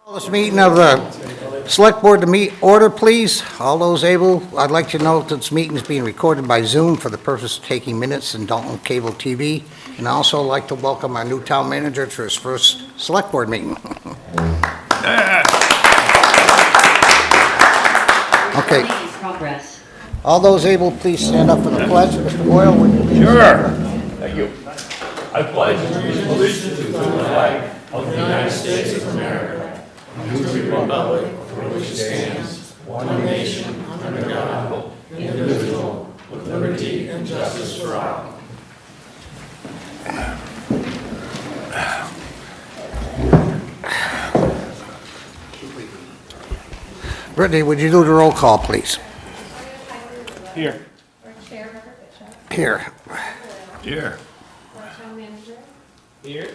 Call this meeting of the Select Board to meet order, please. All those able, I'd like to note that this meeting is being recorded by Zoom for the purpose of taking minutes in Dalton Cable TV. And I also like to welcome our new town manager to his first Select Board meeting. Okay. Progress. All those able, please stand up for the pledge. Mr. Boyle, would you please? Sure. Thank you. I pledge allegiance to the flag of the United States of America and to the republic for which it stands, one nation, under God, indivisible, with liberty and justice for all. Brittany, would you do the roll call, please? Here. Chairman Bishop. Here. Here. Town manager. Here.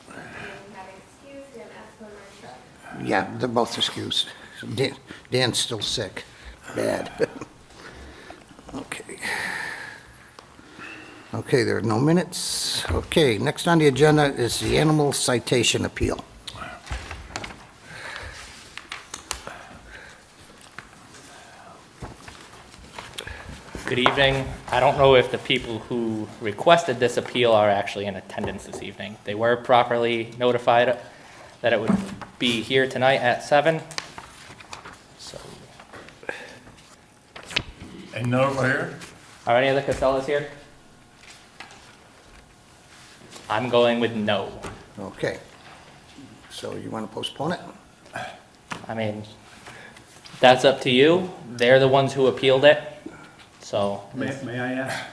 And having excused, we have Esco and Marshall. Yeah, they're both excused. Dan's still sick. Bad. Okay. Okay, there are no minutes. Okay, next on the agenda is the animal citation appeal. Good evening. I don't know if the people who requested this appeal are actually in attendance this evening. They were properly notified that it would be here tonight at 7. So, And none over here? are any of the Casellas here? I'm going with no. Okay. So you want to postpone it? I mean, that's up to you. They're the ones who appealed it. So, May I ask,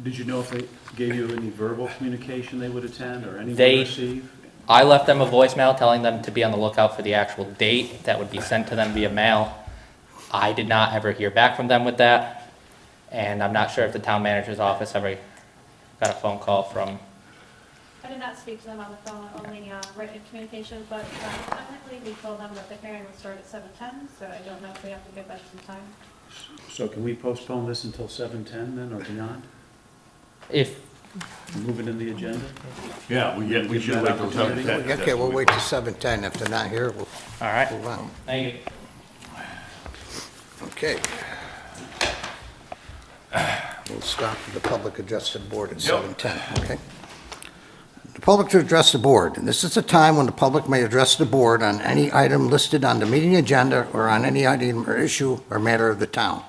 did you know if they gave you any verbal communication they would attend or anyone They- receive? I left them a voicemail telling them to be on the lookout for the actual date that would be sent to them via mail. I did not ever hear back from them with that, and I'm not sure if the town manager's office ever got a phone call from. I did not speak to them on the phone, only written communication, but technically we told them that the hearing would start at 7:10, so I don't know if we have to give that some time. So can we postpone this until 7:10 then or beyond? If, Move it in the agenda? Yeah, we should wait till 7:10. Okay, we'll wait till 7:10. If they're not here, we'll all right, move on. thank you. Okay. We'll stop the public address to the board at 7:10, okay? The public to address the board, and this is a time when the public may address the board on any item listed on the meeting agenda or on any item or issue or matter of the town.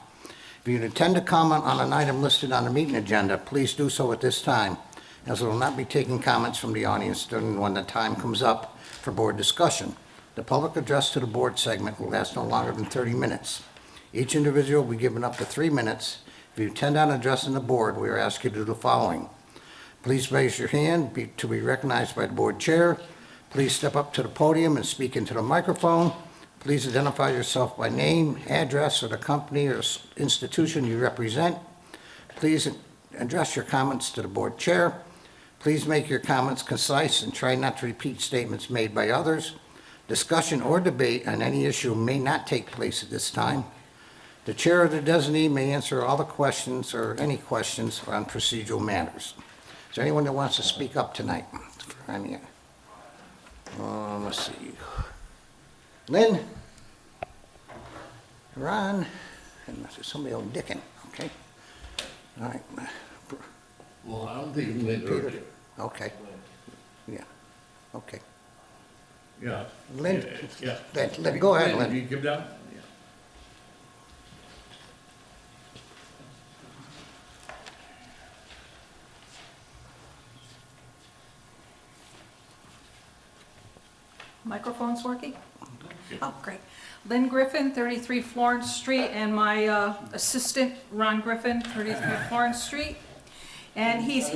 If you intend to comment on an item listed on the meeting agenda, please do so at this time, as we will not be taking comments from the audience during when the time comes up for board discussion. The public address to the board segment will last no longer than 30 minutes. Each individual will be given up to 3 minutes. If you intend on addressing the board, we are asking you to do the following. Please raise your hand to be recognized by the board chair. Please step up to the podium and speak into the microphone. Please identify yourself by name, address, or the company or institution you represent. Please address your comments to the board chair. Please make your comments concise and try not to repeat statements made by others. Discussion or debate on any issue may not take place at this time. The chair or the designee may answer all the questions or any questions on procedural matters. Is there anyone that wants to speak up tonight? For any? Let's see. Lynn? Ron? And somebody else, Dickin, okay? All right. Well, I don't think Lynn Peter? Okay. Yeah, okay. Yeah. Lynn? Yeah. Go ahead, Lynn. You come down? Microphone's working? Oh, great. Lynn Griffin, 33 Florence Street, and my assistant, Ron Griffin, 33 Florence Street. And he's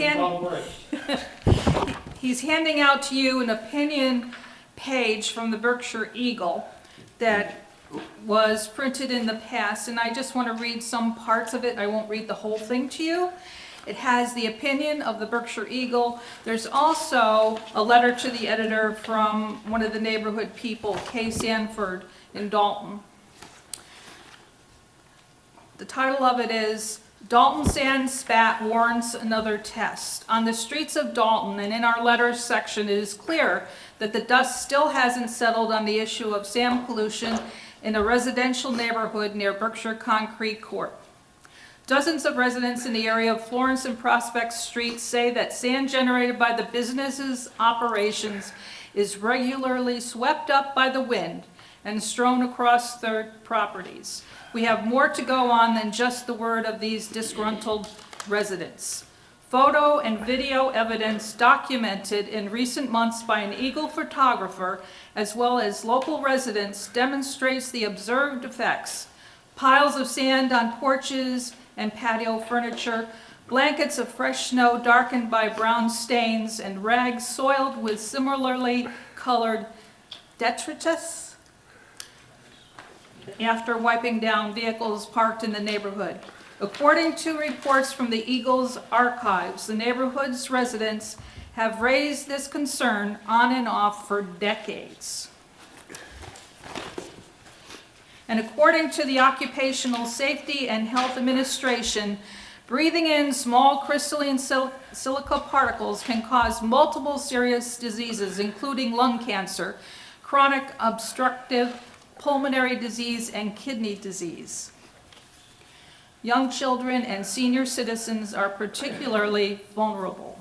handing out to you an opinion page from the Berkshire Eagle that was printed in the past, and I just want to read some parts of it. I won't read the whole thing to you. It has the opinion of the Berkshire Eagle. There's also a letter to the editor from one of the neighborhood people, Kay Sanford in Dalton. The title of it is Dalton sand spat warrants another test. On the streets of Dalton and in our letters section, it is clear that the dust still hasn't settled on the issue of sand pollution in a residential neighborhood near Berkshire Concrete Court. Dozens of residents in the area of Florence and Prospect Streets say that sand generated by the business's operations is regularly swept up by the wind and strewn across their properties. We have more to go on than just the word of these disgruntled residents. Photo and video evidence documented in recent months by an Eagle photographer, as well as local residents, demonstrates the observed effects. Piles of sand on porches and patio furniture, blankets of fresh snow darkened by brown stains, and rags soiled with similarly colored detritus after wiping down vehicles parked in the neighborhood. According to reports from the Eagle's archives, the neighborhood's residents have raised this concern on and off for decades. And according to the Occupational Safety and Health Administration, breathing in small crystalline silica particles can cause multiple serious diseases, including lung cancer, chronic obstructive pulmonary disease, and kidney disease. Young children and senior citizens are particularly vulnerable.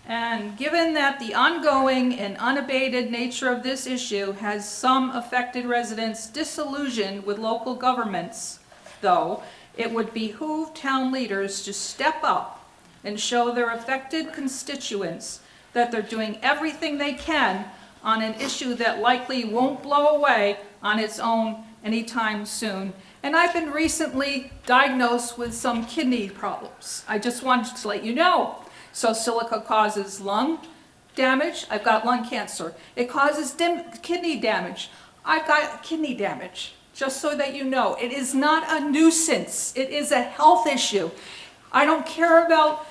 And given that the ongoing and unabated nature of this issue has some affected residents disillusioned with local governments, though, it would behoove town leaders to step up and show their affected constituents that they're doing everything they can on an issue that likely won't blow away on its own anytime soon. And I've been recently diagnosed with some kidney problems. I just wanted to let you know. So silica causes lung damage. I've got lung cancer. It causes kidney damage. I've got kidney damage. Just so that you know, it is not a nuisance. It is a health issue. I don't care about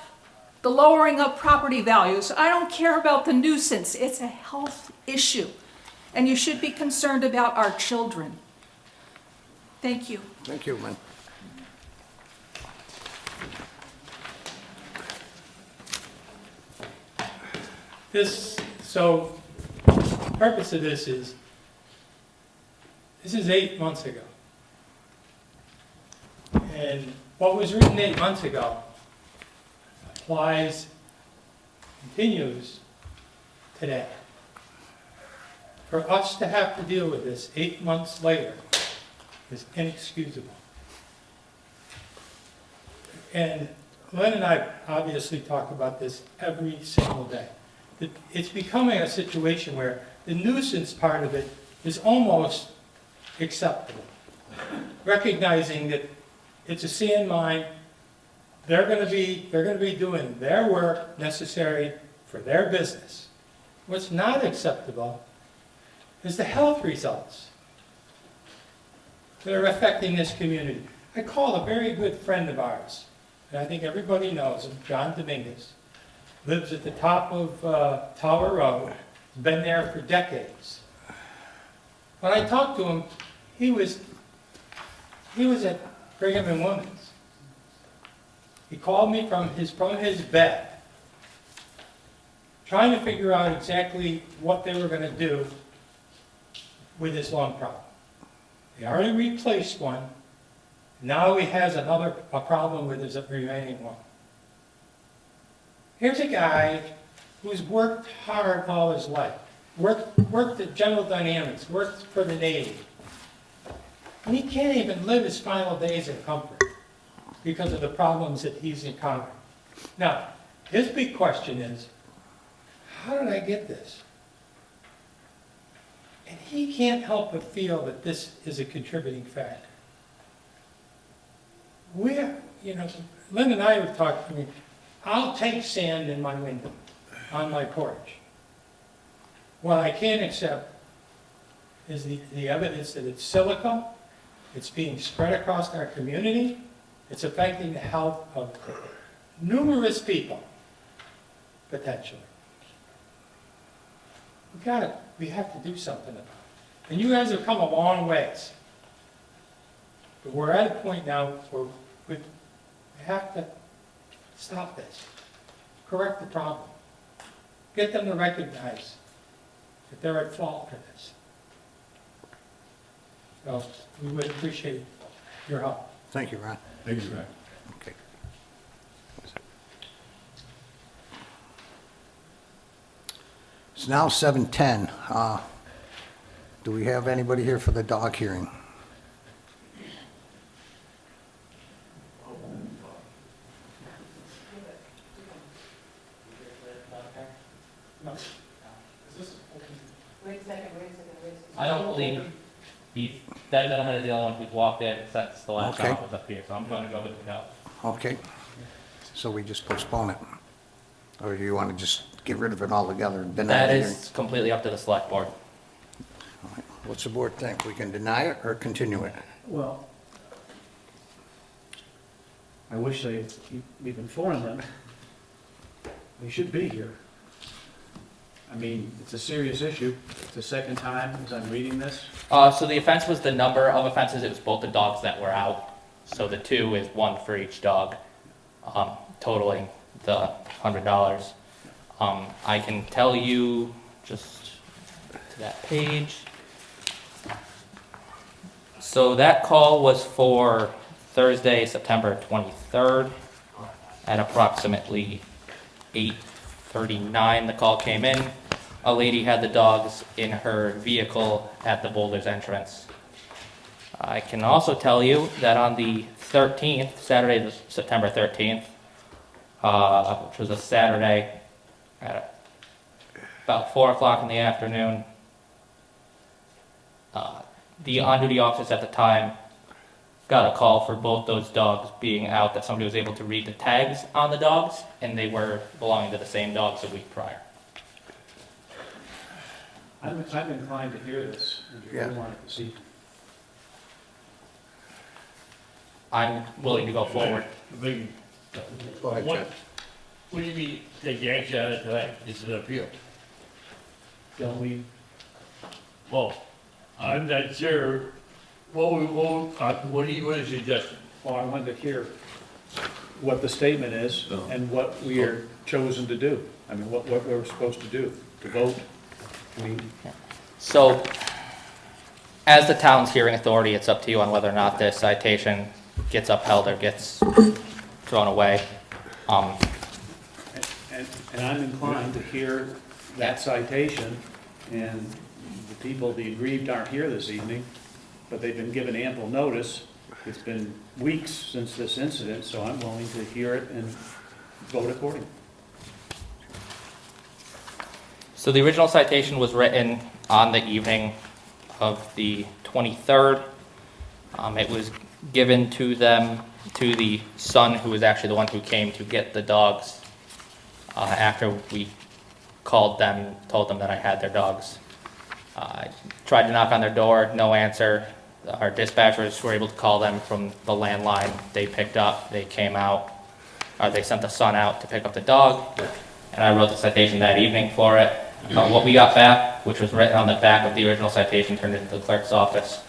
the lowering of property values. I don't care about the nuisance. It's a health issue. And you should be concerned about our children. Thank you. Thank you, Lynn. So, purpose of this is 8 months ago. And what was written 8 months ago applies, continues today. For us to have to deal with this 8 months later is inexcusable. And Lynn and I obviously talk about this every single day. It's becoming a situation where the nuisance part of it is almost acceptable. Recognizing that it's a sand mine, they're going to be doing their work necessary for their business. What's not acceptable is the health results that are affecting this community. I called a very good friend of ours, and I think everybody knows him, John Dominguez. Lives at the top of Tower Road, has been there for decades. When I talked to him, he was at Brigham and Women's. He called me from his bed, trying to figure out exactly what they were going to do with his lung problem. They already replaced one. Now he has a problem with his remaining one. Here's a guy who's worked hard all his life, worked at General Dynamics, worked for the Navy. And he can't even live his final days in comfort because of the problems that he's encountering. Now, his big question is, how did I get this? And he can't help but feel that this is a contributing factor. Lynn and I have talked, I'll take sand in my window, on my porch. What I can't accept is the evidence that it's silica, it's being spread across our community, it's affecting the health of numerous people, potentially. We have to do something about it. And you guys have come a long ways. But we're at a point now where have to stop this, correct the problem. Get them to recognize that they're at fault for this. So we would appreciate your help. Thank you, Ron. Thank you, Ron. Okay. It's now 7:10. Do we have anybody here for the dog hearing? I don't believe that gentleman is the only one who's walked in since the last Okay. time I was up here, so I'm gonna go with no. Okay. So we just postpone it? Or do you want to just get rid of it altogether and deny That the hearing? is completely up to the select board. All right. What's the board think? We can deny it or continue it? Well, I wish we've informed them. They should be here. I mean, it's a serious issue. It's the second time as I'm reading this. So the offense was the number of offenses, it was both the dogs that were out. So the 2 is 1 for each dog, totaling the $100. I can tell you, just to that page. So that call was for Thursday, September 23rd, at approximately 8:39, the call came in. A lady had the dogs in her vehicle at the Boulders entrance. I can also tell you that on the 13th, Saturday, September 13th, which was a Saturday, at about 4 o'clock in the afternoon, the on-duty officers at the time got a call for both those dogs being out, that somebody was able to read the tags on the dogs, and they were belonging to the same dogs a week prior. I'm inclined to hear this. If you Yeah. really want to see. I'm willing to go forward. Big, Go ahead, what, Chad. what do you mean, take action on it tonight? It's an appeal. Don't we, Well, I'm not sure, what are you suggesting? well, I wanted to hear what the statement is and what we are chosen to do. I mean, what we're supposed to do, to vote. I mean, So, as the town's hearing authority, it's up to you on whether or not this citation gets upheld or gets thrown away. And I'm inclined to hear that citation, and the people, the aggrieved aren't here this evening, but they've been given ample notice. It's been weeks since this incident, so I'm willing to hear it and vote accordingly. So the original citation was written on the evening of the 23rd. It was given to them, to the son, who was actually the one who came to get the dogs, after we called them, told them that I had their dogs. I tried to knock on their door, no answer. Our dispatchers were able to call them from the landline. They picked up, they came out, or they sent the son out to pick up the dog, and I wrote the citation that evening for it. What we got back, which was written on the back of the original citation turned into the clerk's office,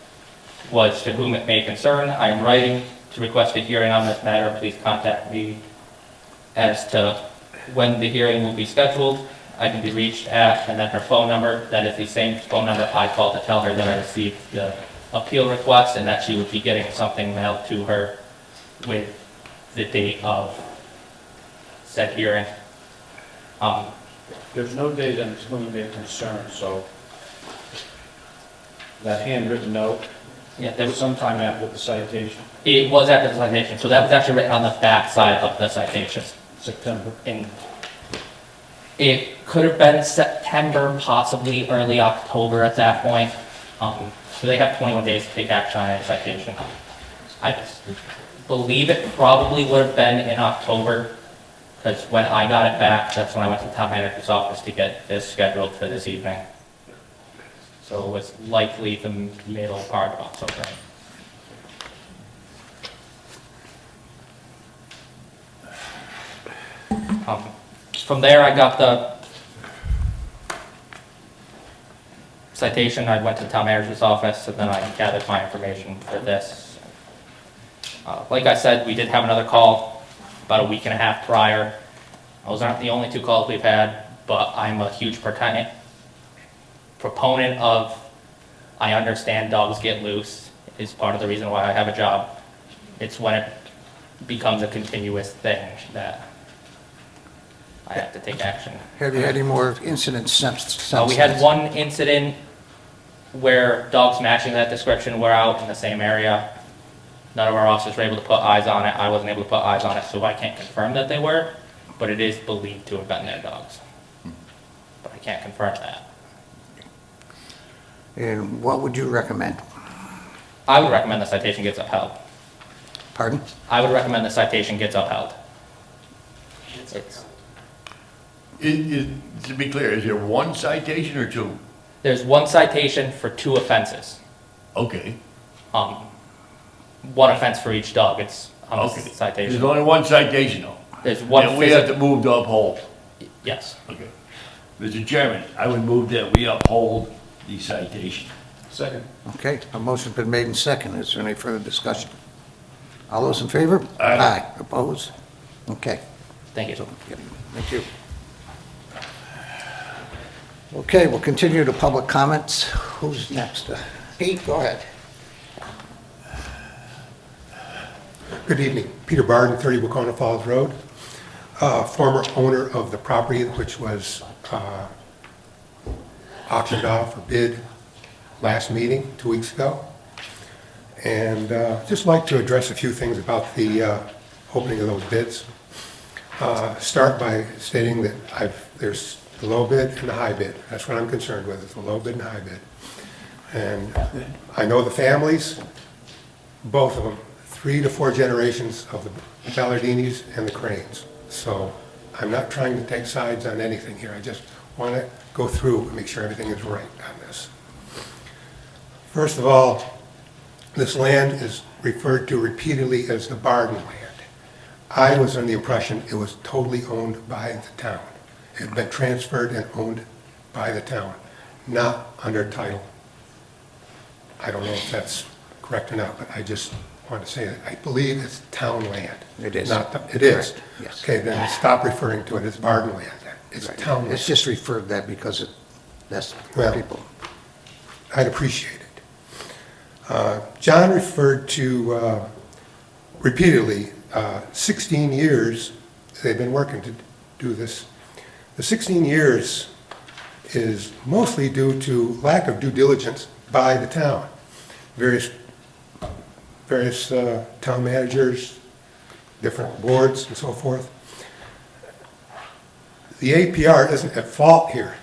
was to whom it may concern. I am writing to request a hearing on this matter. Please contact me as to when the hearing will be scheduled. I can be reached at, and then her phone number. That is the same phone number I called to tell her that I received the appeal request and that she would be getting something mailed to her with the date of said hearing. There's no date that it's going to be a concern, so that handwritten note, Yeah, there there was was, sometime after the citation, it was after the citation, so that was actually written on the back side of the citation. September. It could have been September, possibly early October at that point. So they have 21 days to take action on a citation. I believe it probably would have been in October, because when I got it back, that's when I went to the town manager's office to get this scheduled for this evening. So it was likely the middle part of October. From there, I got the citation. I went to the town manager's office, and then I gathered my information for this. Like I said, we did have another call about a week and a half prior. Those aren't the only 2 calls we've had, but I'm a huge proponent of, I understand dogs get loose, is part of the reason why I have a job. It's when it becomes a continuous thing that I have to take action. Have you had any more incidents since? We had one incident where dogs matching that description were out in the same area. None of our officers were able to put eyes on it. I wasn't able to put eyes on it, so I can't confirm that they were, but it is believed to have been their dogs. But I can't confirm that. And what would you recommend? I would recommend the citation gets upheld. Pardon? I would recommend the citation gets upheld. To be clear, is there one citation or 2? There's 1 citation for 2 offenses. Okay, 1 offense for each dog. It's on the okay. There's citation. only 1 citation though. There's 1 And we have to physical. move to uphold. Yes. Okay. Mr. Chairman, I would move that we uphold the citation. Second. Okay, a motion's been made and seconded. Is there any further discussion? All those in favor? Aye. Opposed? Okay. Thank you. Yep, thank you. Okay, we'll continue to public comments. Who's next? Pete, go ahead. Good evening. Peter Barden, 30 Wacona Falls Road, former owner of the property which was auctioned off or bid last meeting 2 weeks ago. And just like to address a few things about the opening of those bids. Start by stating that there's the low bid and the high bid. That's what I'm concerned with, is the low bid and high bid. And I know the families, both of them, 3 to 4 generations of the Ballardinis and the Cranes. So I'm not trying to take sides on anything here. I just want to go through and make sure everything is right on this. First of all, this land is referred to repeatedly as the Barden land. I was under the impression it was totally owned by the town. It had been transferred and owned by the town, not under title. I don't know if that's correct or not, but I just want to say that I believe it's town land. It is. It is? Correct, yes. Okay, then stop referring to it as Barden land. It's Right. town land. It's just referred that because that's Well, people. I'd appreciate it. John referred to repeatedly 16 years they've been working to do this. The 16 years is mostly due to lack of due diligence by the town. Various town managers, different boards and so forth. The APR isn't at fault here.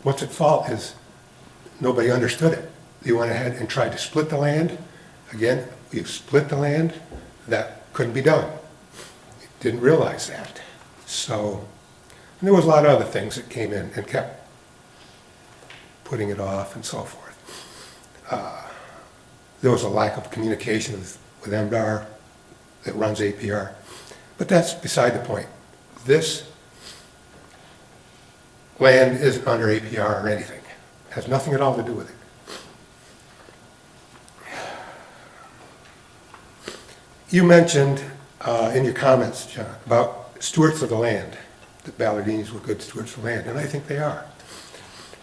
What's at fault is nobody understood it. They went ahead and tried to split the land. Again, we've split the land. That couldn't be done. Didn't realize that. So, and there was a lot of other things that came in and kept putting it off and so forth. There was a lack of communication with MDR that runs APR. But that's beside the point. This land isn't under APR or anything. It has nothing at all to do with it. You mentioned in your comments, John, about stewards of the land, that Ballardinis were good stewards of land, and I think they are.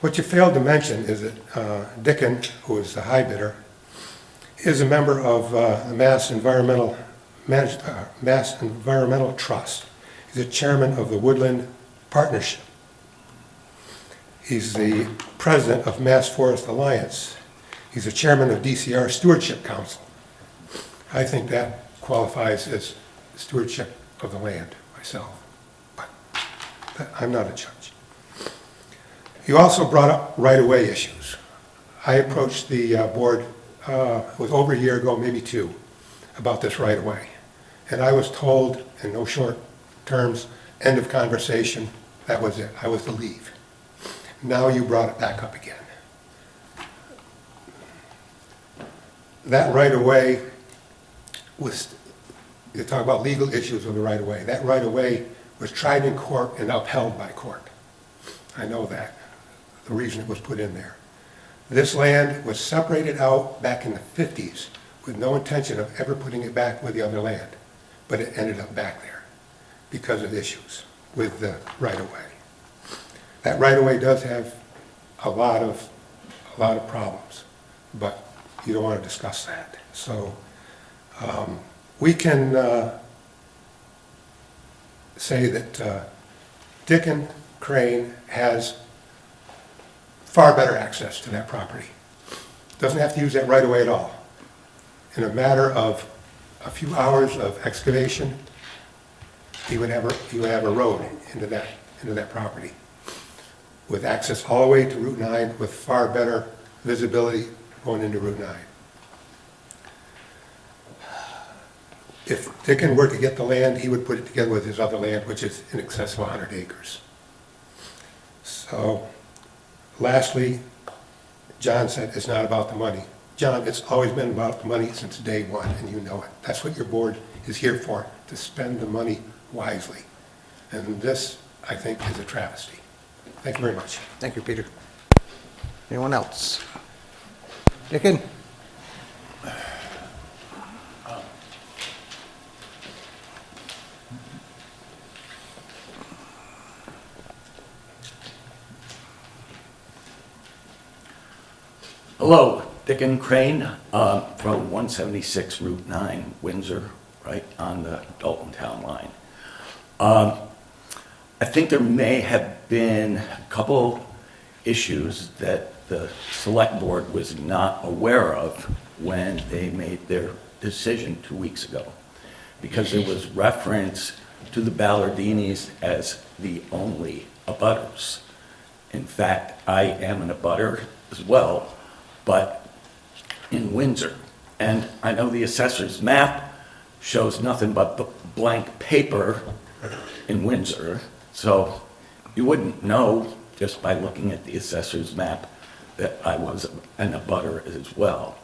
What you failed to mention is that Dickon, who is the high bidder, is a member of the Mass Environmental Trust. He's the chairman of the Woodland Partnership. He's the president of Mass Forest Alliance. He's the chairman of DCR Stewardship Council. I think that qualifies as stewardship of the land myself, but I'm not a judge. You also brought up right-of-way issues. I approached the board, it was over a year ago, maybe 2, about this right-of-way. And I was told in no short terms, end of conversation, that was it, I was to leave. Now you brought it back up again. That right-of-way was, you talk about legal issues with the right-of-way. That right-of-way was tried in court and upheld by court. I know that, the reason it was put in there. This land was separated out back in the 50s with no intention of ever putting it back with the other land, but it ended up back there. because of issues with the right-of-way. That right-of-way does have a lot of problems, but you don't want to discuss that. So we can say that Dickon Crane has far better access to that property. Doesn't have to use that right-of-way at all. In a matter of a few hours of excavation, he would have a road into that property with access all the way to Route 9 with far better visibility going into Route 9. If Dickon were to get the land, he would put it together with his other land, which is in excess of 100 acres. So, lastly, John said it's not about the money. John, it's always been about the money since day one, and you know it. That's what your board is here for, to spend the money wisely. And this, I think, is a travesty. Thank you very much. Thank you, Peter. Anyone else? Dickon? Hello, Dickon Crane from 176 Route 9, Windsor, right on the Dalton town line. I think there may have been a couple issues that the select board was not aware of when they made their decision 2 weeks ago, because there was reference to the Ballardinis as the only abutters. In fact, I am an abutter as well, but in Windsor. And I know the assessor's map shows nothing but the blank paper in Windsor, so you wouldn't know just by looking at the assessor's map that I was an abutter as well.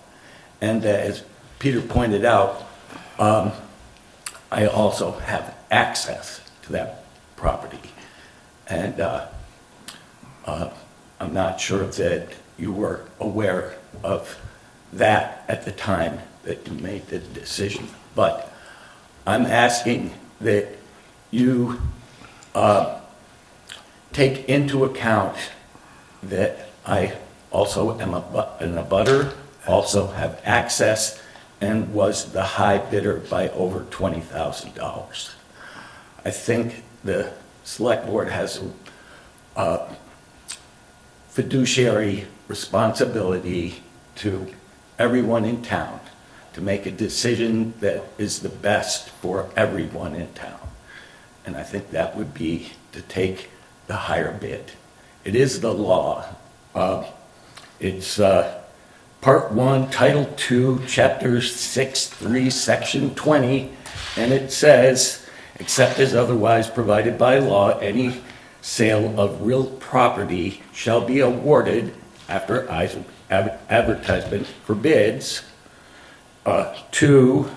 And as Peter pointed out, I also have access to that property. And I'm not sure that you were aware of that at the time that you made the decision. But I'm asking that you take into account that I also am an abutter, also have access, and was the high bidder by over $20,000. I think the select board has a fiduciary responsibility to everyone in town to make a decision that is the best for everyone in town. And I think that would be to take the higher bid. It is the law. It's Part 1, Title 2, Chapter 6.3, Section 20, and it says, except as otherwise provided by law, any sale of real property shall be awarded after advertisement for bids to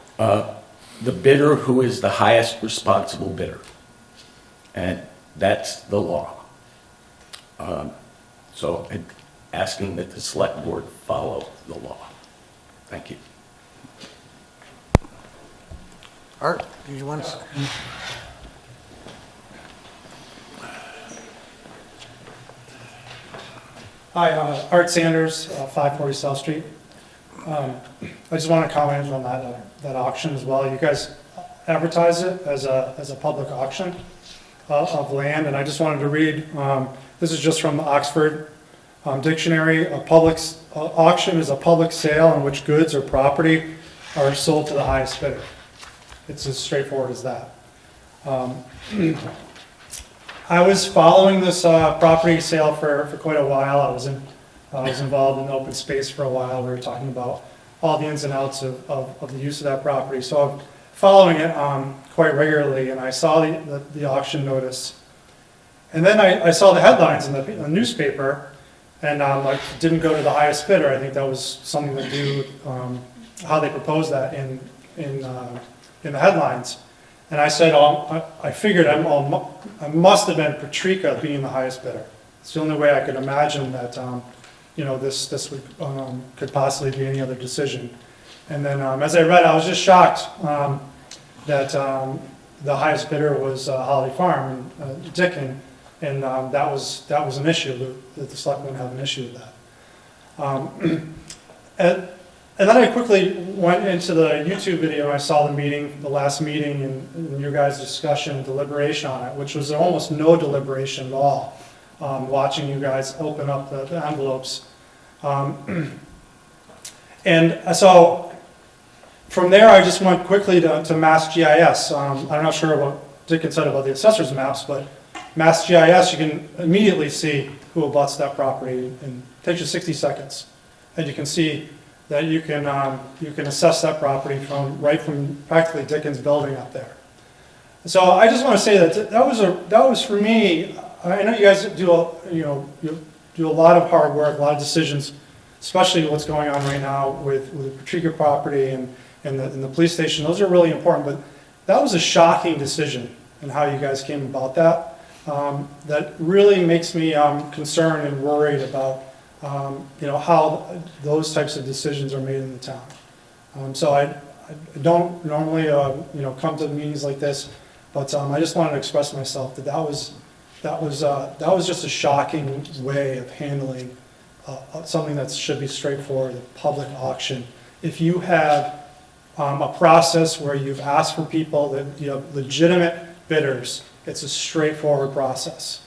the bidder who is the highest responsible bidder. And that's the law. So I'm asking that the select board follow the law. Thank you. Art, did you want to? Hi, Art Sanders, 540 South Street. I just want to comment on that auction as well. You guys advertise it as a public auction of land, and I just wanted to read, this is just from the Oxford Dictionary. A public auction is a public sale in which goods or property are sold to the highest bidder. It's as straightforward as that. I was following this property sale for quite a while. I was involved in open space for a while. We were talking about all the ins and outs of the use of that property. So I'm following it quite regularly, and I saw the auction notice. And then I saw the headlines in the newspaper, and I didn't go to the highest bidder. I think that was something to do with how they proposed that in the headlines. And I said, I figured I must have been Patrika being the highest bidder. It's the only way I could imagine that, this would, could possibly be any other decision. And then as I read, I was just shocked that the highest bidder was Holiday Farm and Dickin, and that was an issue, that the selectmen have an issue with that. And then I quickly went into the YouTube video, and I saw the last meeting, and your guys' discussion and deliberation on it, which was almost no deliberation at all, watching you guys open up the envelopes. And so from there, I just went quickly to Mass GIS. I'm not sure what Dick had said about the assessor's maps, but Mass GIS, you can immediately see who abuts that property, and it takes you 60 seconds. And you can see that you can assess that property right from practically Dickens' building up there. So I just want to say that was for me. I know you guys do a lot of hard work, a lot of decisions, especially what's going on right now with the Patrica property and the police station. Those are really important, but that was a shocking decision and how you guys came about that. That really makes me concerned and worried about how those types of decisions are made in the town. So I don't normally come to meetings like this, but I just wanted to express myself that was just a shocking way of handling something that should be straightforward, a public auction. If you have a process where you've asked for people, that you have legitimate bidders, it's a straightforward process.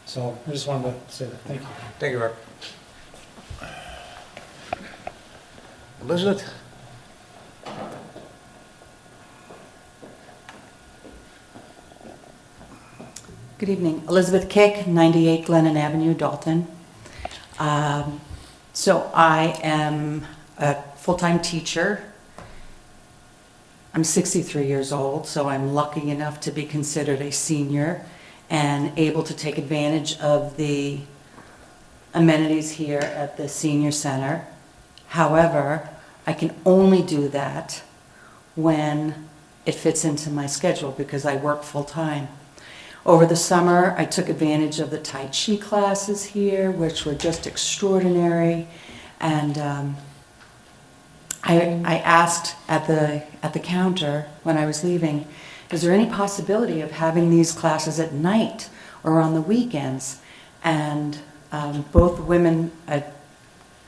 So I just wanted to say that. Thank you. Thank you, Rick. Elizabeth? Good evening. Elizabeth Kick, 98 Glennon Avenue, Dalton. So I am a full-time teacher. I'm 63 years old, so I'm lucky enough to be considered a senior and able to take advantage of the amenities here at the senior center. However, I can only do that when it fits into my schedule because I work full-time. Over the summer, I took advantage of the Tai Chi classes here, which were just extraordinary. And I asked at the counter when I was leaving, is there any possibility of having these classes at night or on the weekends? And both women, I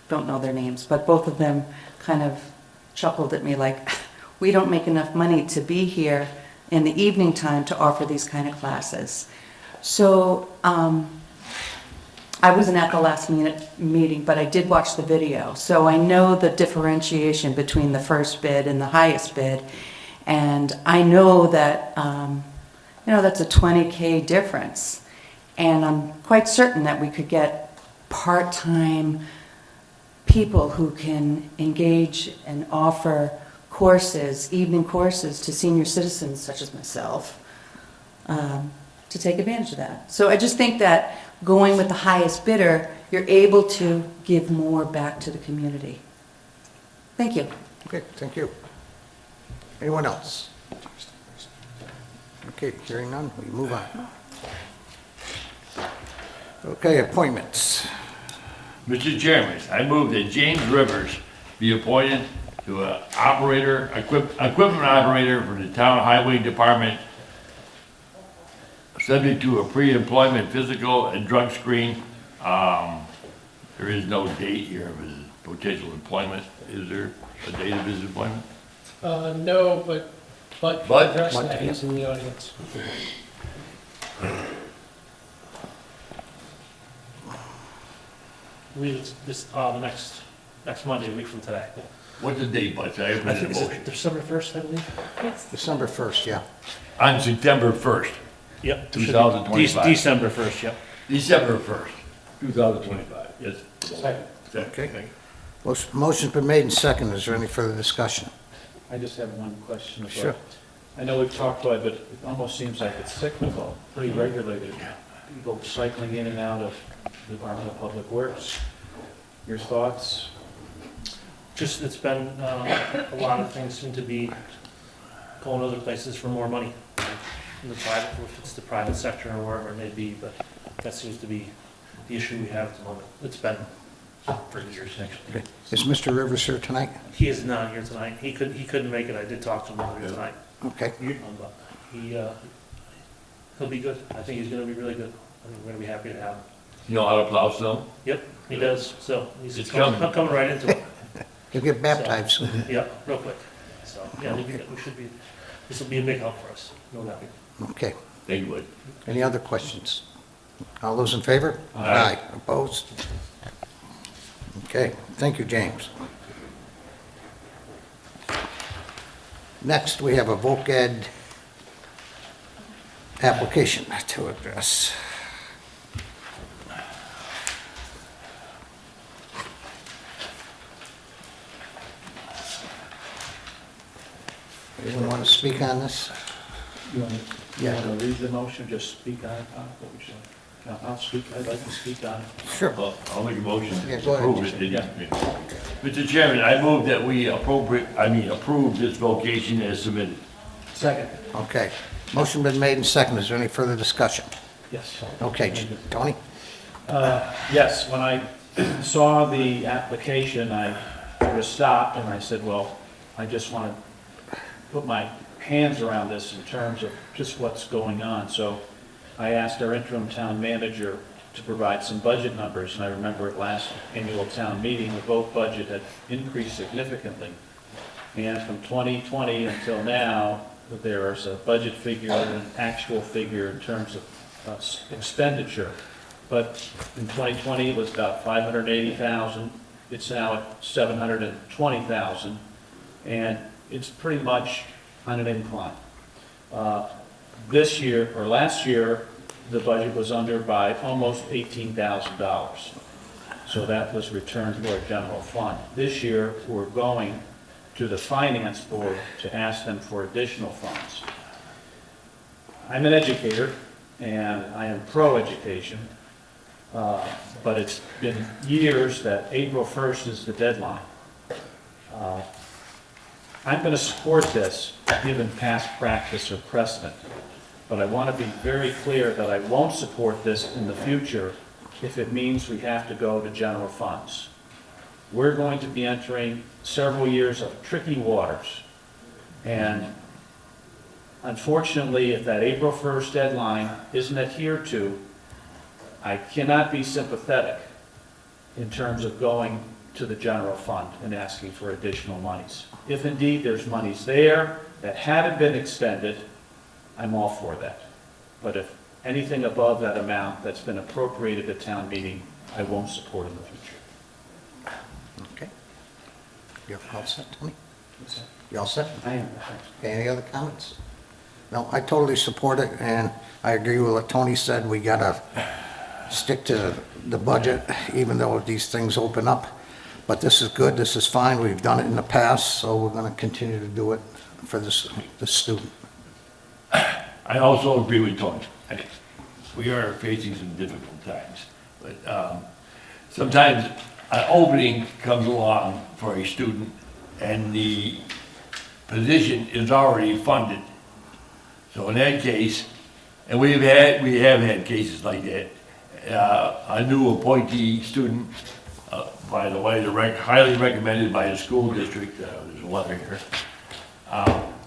don't know their names, but both of them kind of chuckled at me like, we don't make enough money to be here in the evening time to offer these kind of classes. So I wasn't at the last meeting, but I did watch the video. So I know the differentiation between the first bid and the highest bid. And I know that, that's a $20K difference. And I'm quite certain that we could get part-time people who can engage and offer courses, evening courses to senior citizens such as myself, to take advantage of that. So I just think that going with the highest bidder, you're able to give more back to the community. Thank you. Okay, thank you. Anyone else? Okay, hearing none, we move on. Okay, appointments. Mr. Chairman, I move that James Rivers be appointed to an equipment operator for the town highway department, subject to a pre-employment physical and drug screen. There is no date here of his potential employment. Is there a date of his employment? No, but he's in the audience. The next Monday, a week from today. What's the date, Butch? I have I it think in it's motion. December 1st, I believe. December 1st, yeah. On September 1st, Yep. 2025. December 1st, yep. December 1st, 2025, yes. Second. Okay. Motion's been made and seconded. Is there any further discussion? I just have one question. Sure. I know we've talked about it, but it almost seems like it's cyclical, pretty regulated. People cycling in and out of the Department of Public Works. Your thoughts? Just, it's been, a lot of things seem to be going other places for more money. In the private, if it's the private sector or wherever it may be, but that seems to be the issue we have at the moment. It's been for years, actually. Okay. Is Mr. Rivers here tonight? He is not here tonight. He couldn't make it. I did talk to him earlier tonight. Okay. he'll be good. I think he's gonna be really good. I think we're gonna be happy to have him. You know how to plow snow? Yep, he does, so he's It's coming coming. right into it. You'll get baptized soon. Yep, real quick. So, yeah, we should be, this will be a big help for us, no doubt. Okay. Thank you, Bud. Any other questions? All those in favor? Aye. Opposed? Okay, thank you, James. Next, we have a voc ed application to address. Anyone want to speak on this? You want Yeah. to read the motion, just speak on it? What would you like? I'll speak, I'd like to speak on it. Sure. Well, I'll make a motion Yeah, to go ahead. approve it. Mr. Chairman, I move that we approve this vocation as submitted. Second. Okay. Motion been made and seconded. Is there any further discussion? Yes. Okay, Tony? Yes, when I saw the application, I just stopped and I said, well, I just want to put my hands around this in terms of just what's going on. So I asked our interim town manager to provide some budget numbers, and I remember at last annual town meeting, the vote budget had increased significantly. And from 2020 until now, there's a budget figure and an actual figure in terms of expenditure. But in 2020, it was about 580,000. It's now at 720,000, and it's pretty much on an incline. This year, or last year, the budget was under by almost $18,000. So that was returned to our general fund. This year, we're going to the finance board to ask them for additional funds. I'm an educator, and I am pro-education, but it's been years that April 1st is the deadline. I'm going to support this, given past practice or precedent, but I want to be very clear that I won't support this in the future if it means we have to go to general funds. We're going to be entering several years of tricky waters, and unfortunately, if that April 1st deadline isn't adhered to, I cannot be sympathetic in terms of going to the general fund and asking for additional monies. If indeed there's monies there that haven't been expended, I'm all for that. But if anything above that amount that's been appropriated at town meeting, I won't support in the future. Okay. You all set, Tony? You all set? I am. Okay, any other comments? No, I totally support it, and I agree with what Tony said. We gotta stick to the budget, even though these things open up. But this is good, this is fine, we've done it in the past, so we're gonna continue to do it for this student. I also agree with Tony. We are facing some difficult times, but sometimes an opening comes along for a student and the position is already funded. So in that case, and we have had cases like that. A new appointee student, by the way, they're highly recommended by the school district, there's a letter here,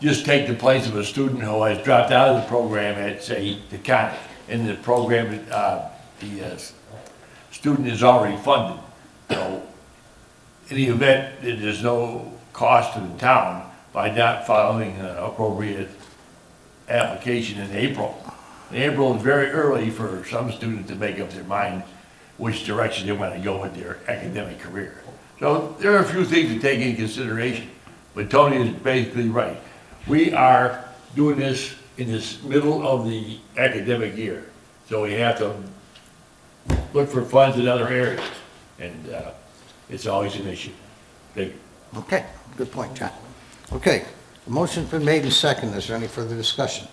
just take the place of a student who has dropped out of the program at, say, the county. In the program, the student is already funded. So in the event that there's no cost to the town by not following an appropriate application in April. April is very early for some students to make up their mind which direction they want to go with their academic career. So there are a few things to take into consideration, but Tony is basically right. We are doing this in this middle of the academic year, so we have to look for funds in other areas, and it's always an issue. Thank you. Okay, good point, John. Okay, the motion's been made and seconded. Is there any further discussion?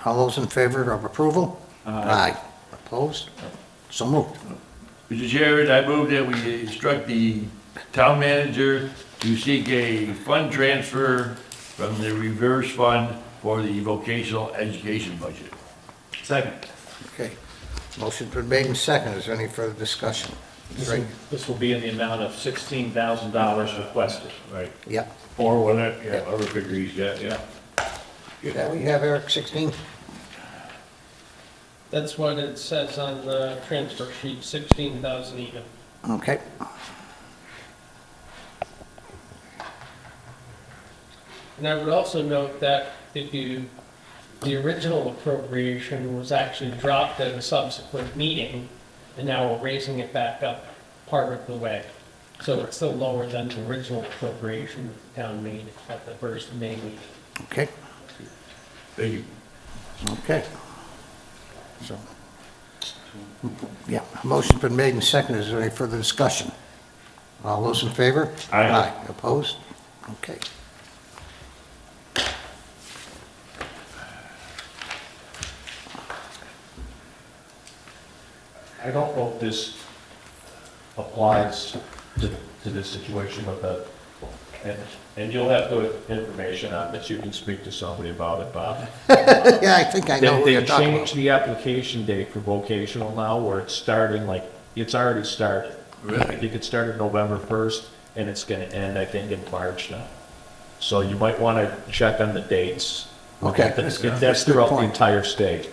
All those in favor of approval? Aye. Opposed? So moved. Mr. Chairman, I move that we instruct the town manager to seek a fund transfer from the reverse fund for the vocational education budget. Second. Okay, motion's been made and seconded. Is there any further discussion? Right. This will be in the amount of $16,000 requested. Right. Yep. Or whatever, yeah, whatever figure he's got, yeah. Is that what you have, Eric, 16? That's what it says on the transfer sheet, 16,000 even. Okay. And I would also note that the original appropriation was actually dropped at a subsequent meeting, and now we're raising it back up part of the way. So it's still lower than the original appropriation the town made at the first May meeting. Okay. Thank you. Okay. So, yeah, motion's been made and seconded. Is there any further discussion? All those in favor? Aye. Opposed? Okay. I don't know if this applies to this situation with the, and you'll have good information on this, you can speak to somebody about it, Bob. Yeah, I think I know what you're They talking changed about. the application date for vocational now, where it's starting, like, it's already started. Really? I think it started November 1st, and it's gonna end, I think, in March now. So you might wanna check on the dates. Okay. That's That's a good throughout the point. entire state.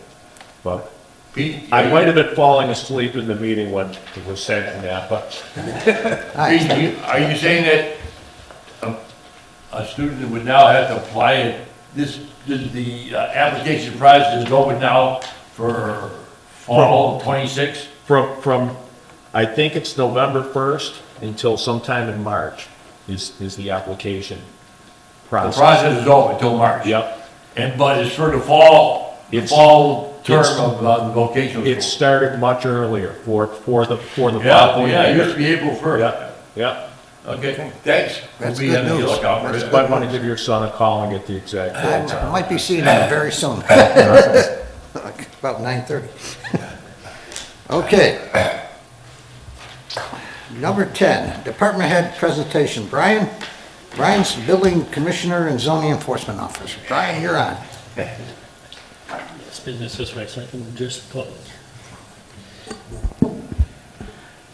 But Pete, I might have been falling asleep in the meeting when it was saying that, but Pete, are you saying that a student would now have to apply it, the application process is open now for fall 26? from, I think it's November 1st until sometime in March is the application The process. process is open until March? Yep. But it's for the fall term it's- of the vocational It school? started much earlier for the Yeah, following yeah, it year. used to be April 1st. Yeah, yeah. Okay, thanks. That's We'll be good on the news. lookout for That's it. good. Might want to give your son a call and get the exact dates. I might be seeing him very soon. About 9:30. Okay. Number 10, Department Head Presentation. Brian's Building Commissioner and Zoning Enforcement Officer. Brian, you're on. It's business this way, so I can just put.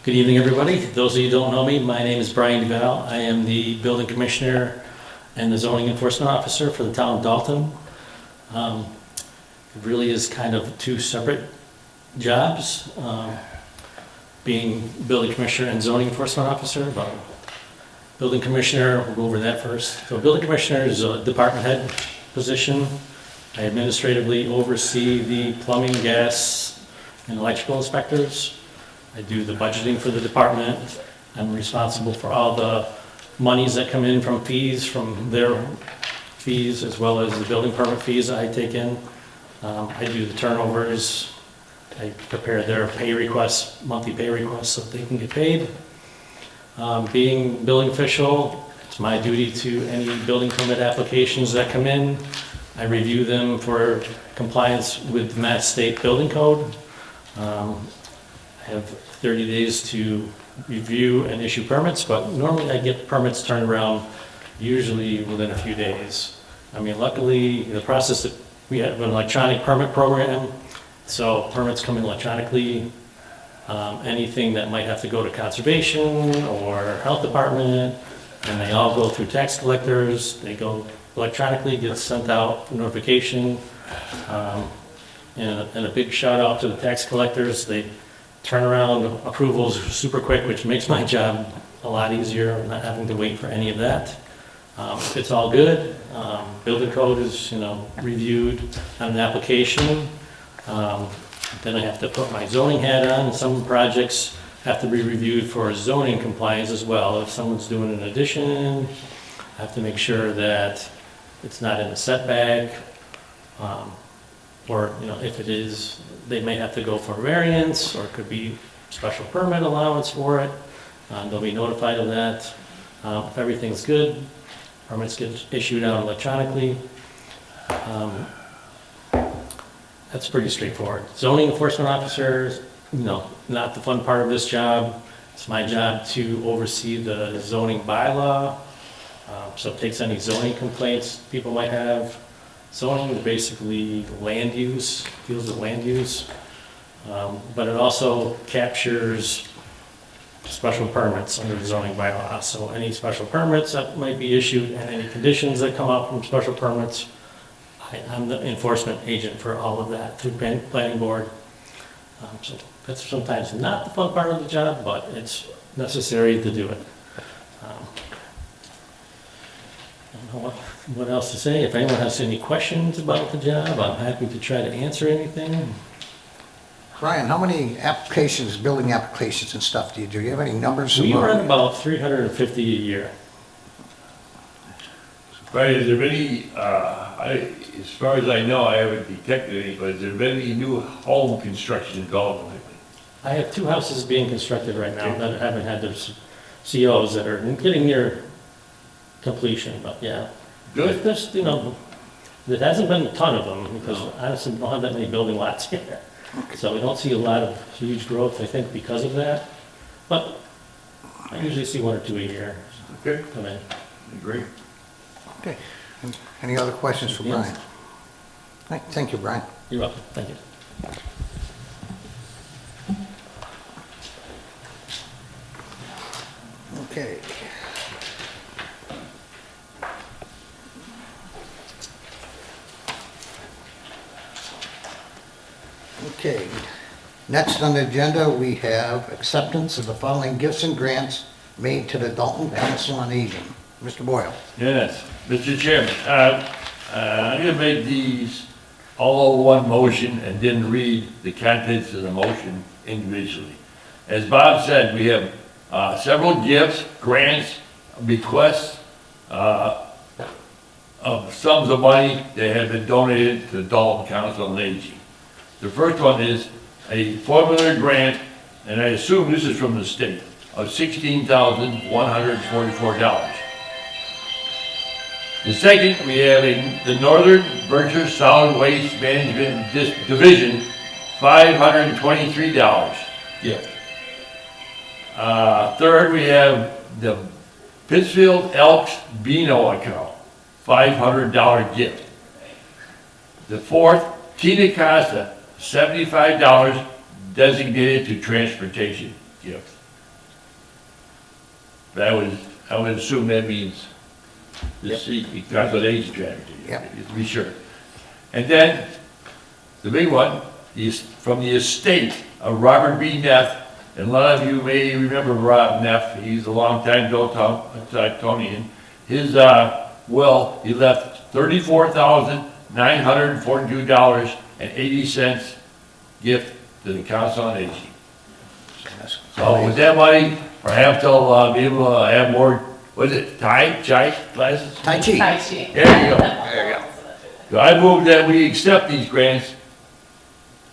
Good evening, everybody. Those of you who don't know me, my name is Brian DeVal. I am the building commissioner and the zoning enforcement officer for the town of Dalton. It really is kind of two separate jobs, being building commissioner and zoning enforcement officer. But building commissioner, we'll go over that first. So building commissioner is a department head position. I administratively oversee the plumbing, gas, and electrical inspectors. I do the budgeting for the department. I'm responsible for all the monies that come in from fees, from their fees, as well as the building permit fees that I take in. I do the turnovers. I prepare their pay requests, monthly pay requests, so they can get paid. Being building official, it's my duty to any building permit applications that come in. I review them for compliance with Mass State Building Code. I have 30 days to review and issue permits, but normally I get permits turned around usually within a few days. I mean, luckily, the process that we have an electronic permit program, so permits come in electronically. Anything that might have to go to conservation or health department, and they all go through tax collectors. They go electronically, gets sent out notification. And a big shout out to the tax collectors. They turn around approvals super quick, which makes my job a lot easier, not having to wait for any of that. If it's all good, building code is, reviewed on an application. Then I have to put my zoning hat on. Some projects have to be reviewed for zoning compliance as well. If someone's doing an addition, I have to make sure that it's not in a setback. Or, if it is, they may have to go for variance, or it could be special permit allowance for it. They'll be notified of that. If everything's good, permits get issued out electronically. That's pretty straightforward. Zoning enforcement officers, not the fun part of this job. It's my job to oversee the zoning bylaw. So it takes any zoning complaints people might have. Zoning is basically land use, deals with land use. But it also captures special permits under the zoning bylaw. So any special permits that might be issued and any conditions that come out from special permits, I'm the enforcement agent for all of that through planning board. So that's sometimes not the fun part of the job, but it's necessary to do it. I don't know what else to say. If anyone has any questions about the job, I'm happy to try to answer anything. Brian, how many applications, building applications and stuff do you do? Do you have any numbers? We run about 350 a year. Right, has there been any, as far as I know, I haven't detected any, but has there been any new home construction in Dalton lately? I have 2 houses being constructed right now that haven't had their COs that are getting near completion, but yeah. Good. There's, you know, there hasn't been a ton of them because honestly, we don't have that many building lots here. So we don't see a lot of huge growth, I think, because of that. But I usually see 1 or 2 a year Okay, come in. great. Okay. Any other questions for Brian? Thank you, Brian. You're welcome, thank you. Okay. Okay. Next on the agenda, we have acceptance of the following gifts and grants made to the Dalton Council on Aging. Mr. Boyle. Yes, Mr. Chairman, I'm gonna make these all one motion and then read the contents of the motion individually. As Bob said, we have several gifts, grants, bequests of sums of money that have been donated to the Dalton Council on Aging. The first one is a formula grant, and I assume this is from the state, of $16,144. The second, we have the Northern Berkshire Solid Waste Management Division, $523 gift. Third, we have the Pittsfield Elks Beano account, $500 gift. The fourth, Tina Costa, $75 designated to transportation gift. I would assume that means the seat, that's what age strategy, to be sure. And then, the big one is from the estate of Robert B. Neff, and a lot of you may remember Rob Neff, he's a longtime Daltonian. His will, he left $34,942.80 gift to the Council on Aging. So with that money, perhaps they'll be able to have more, what is it, Tai Chi classes? Tai Chi. Tai Chi. There you go. There you go. So I move that we accept these grants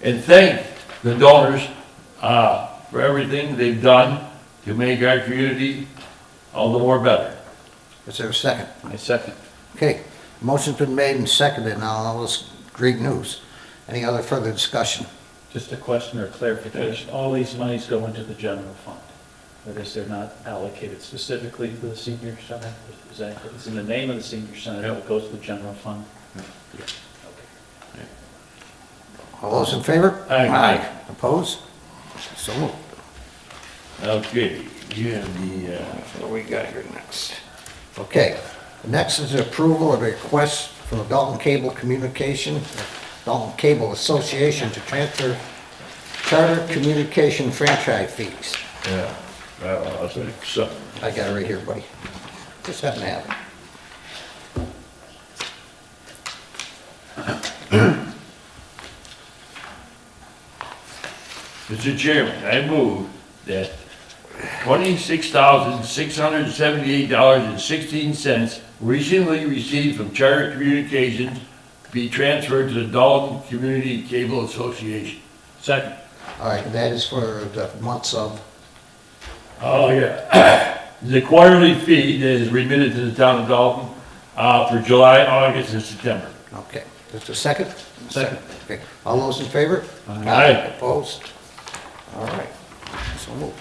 and thank the donors for everything they've done to make our community all the more better. Is there a second? I second. Okay, motion's been made and seconded, now all this great news. Any other further discussion? Just a question or clarification. All these monies go into the general fund. That is, they're not allocated specifically to the senior center? Is that, it's in the name of the senior center, but it goes to the general fund? All those in favor? Aye. Opposed? So moved. Okay, you have the, What do we got here next? Okay, next is the approval of a request from the Dalton Cable Association to transfer charter communication franchise fees. yeah, I'll say, so. I got it right here, buddy. Just happen to have it. Mr. Chairman, I move that $26,678.16 recently received from Charter Communications be transferred to the Dalton Community Cable Association. Second. All right, that is for the months of, Oh, yeah. The quarterly fee that is remitted to the town of Dalton for July, August, and September. okay. Just a second? Second. Okay, all those in favor? Aye. Opposed? All right, so moved.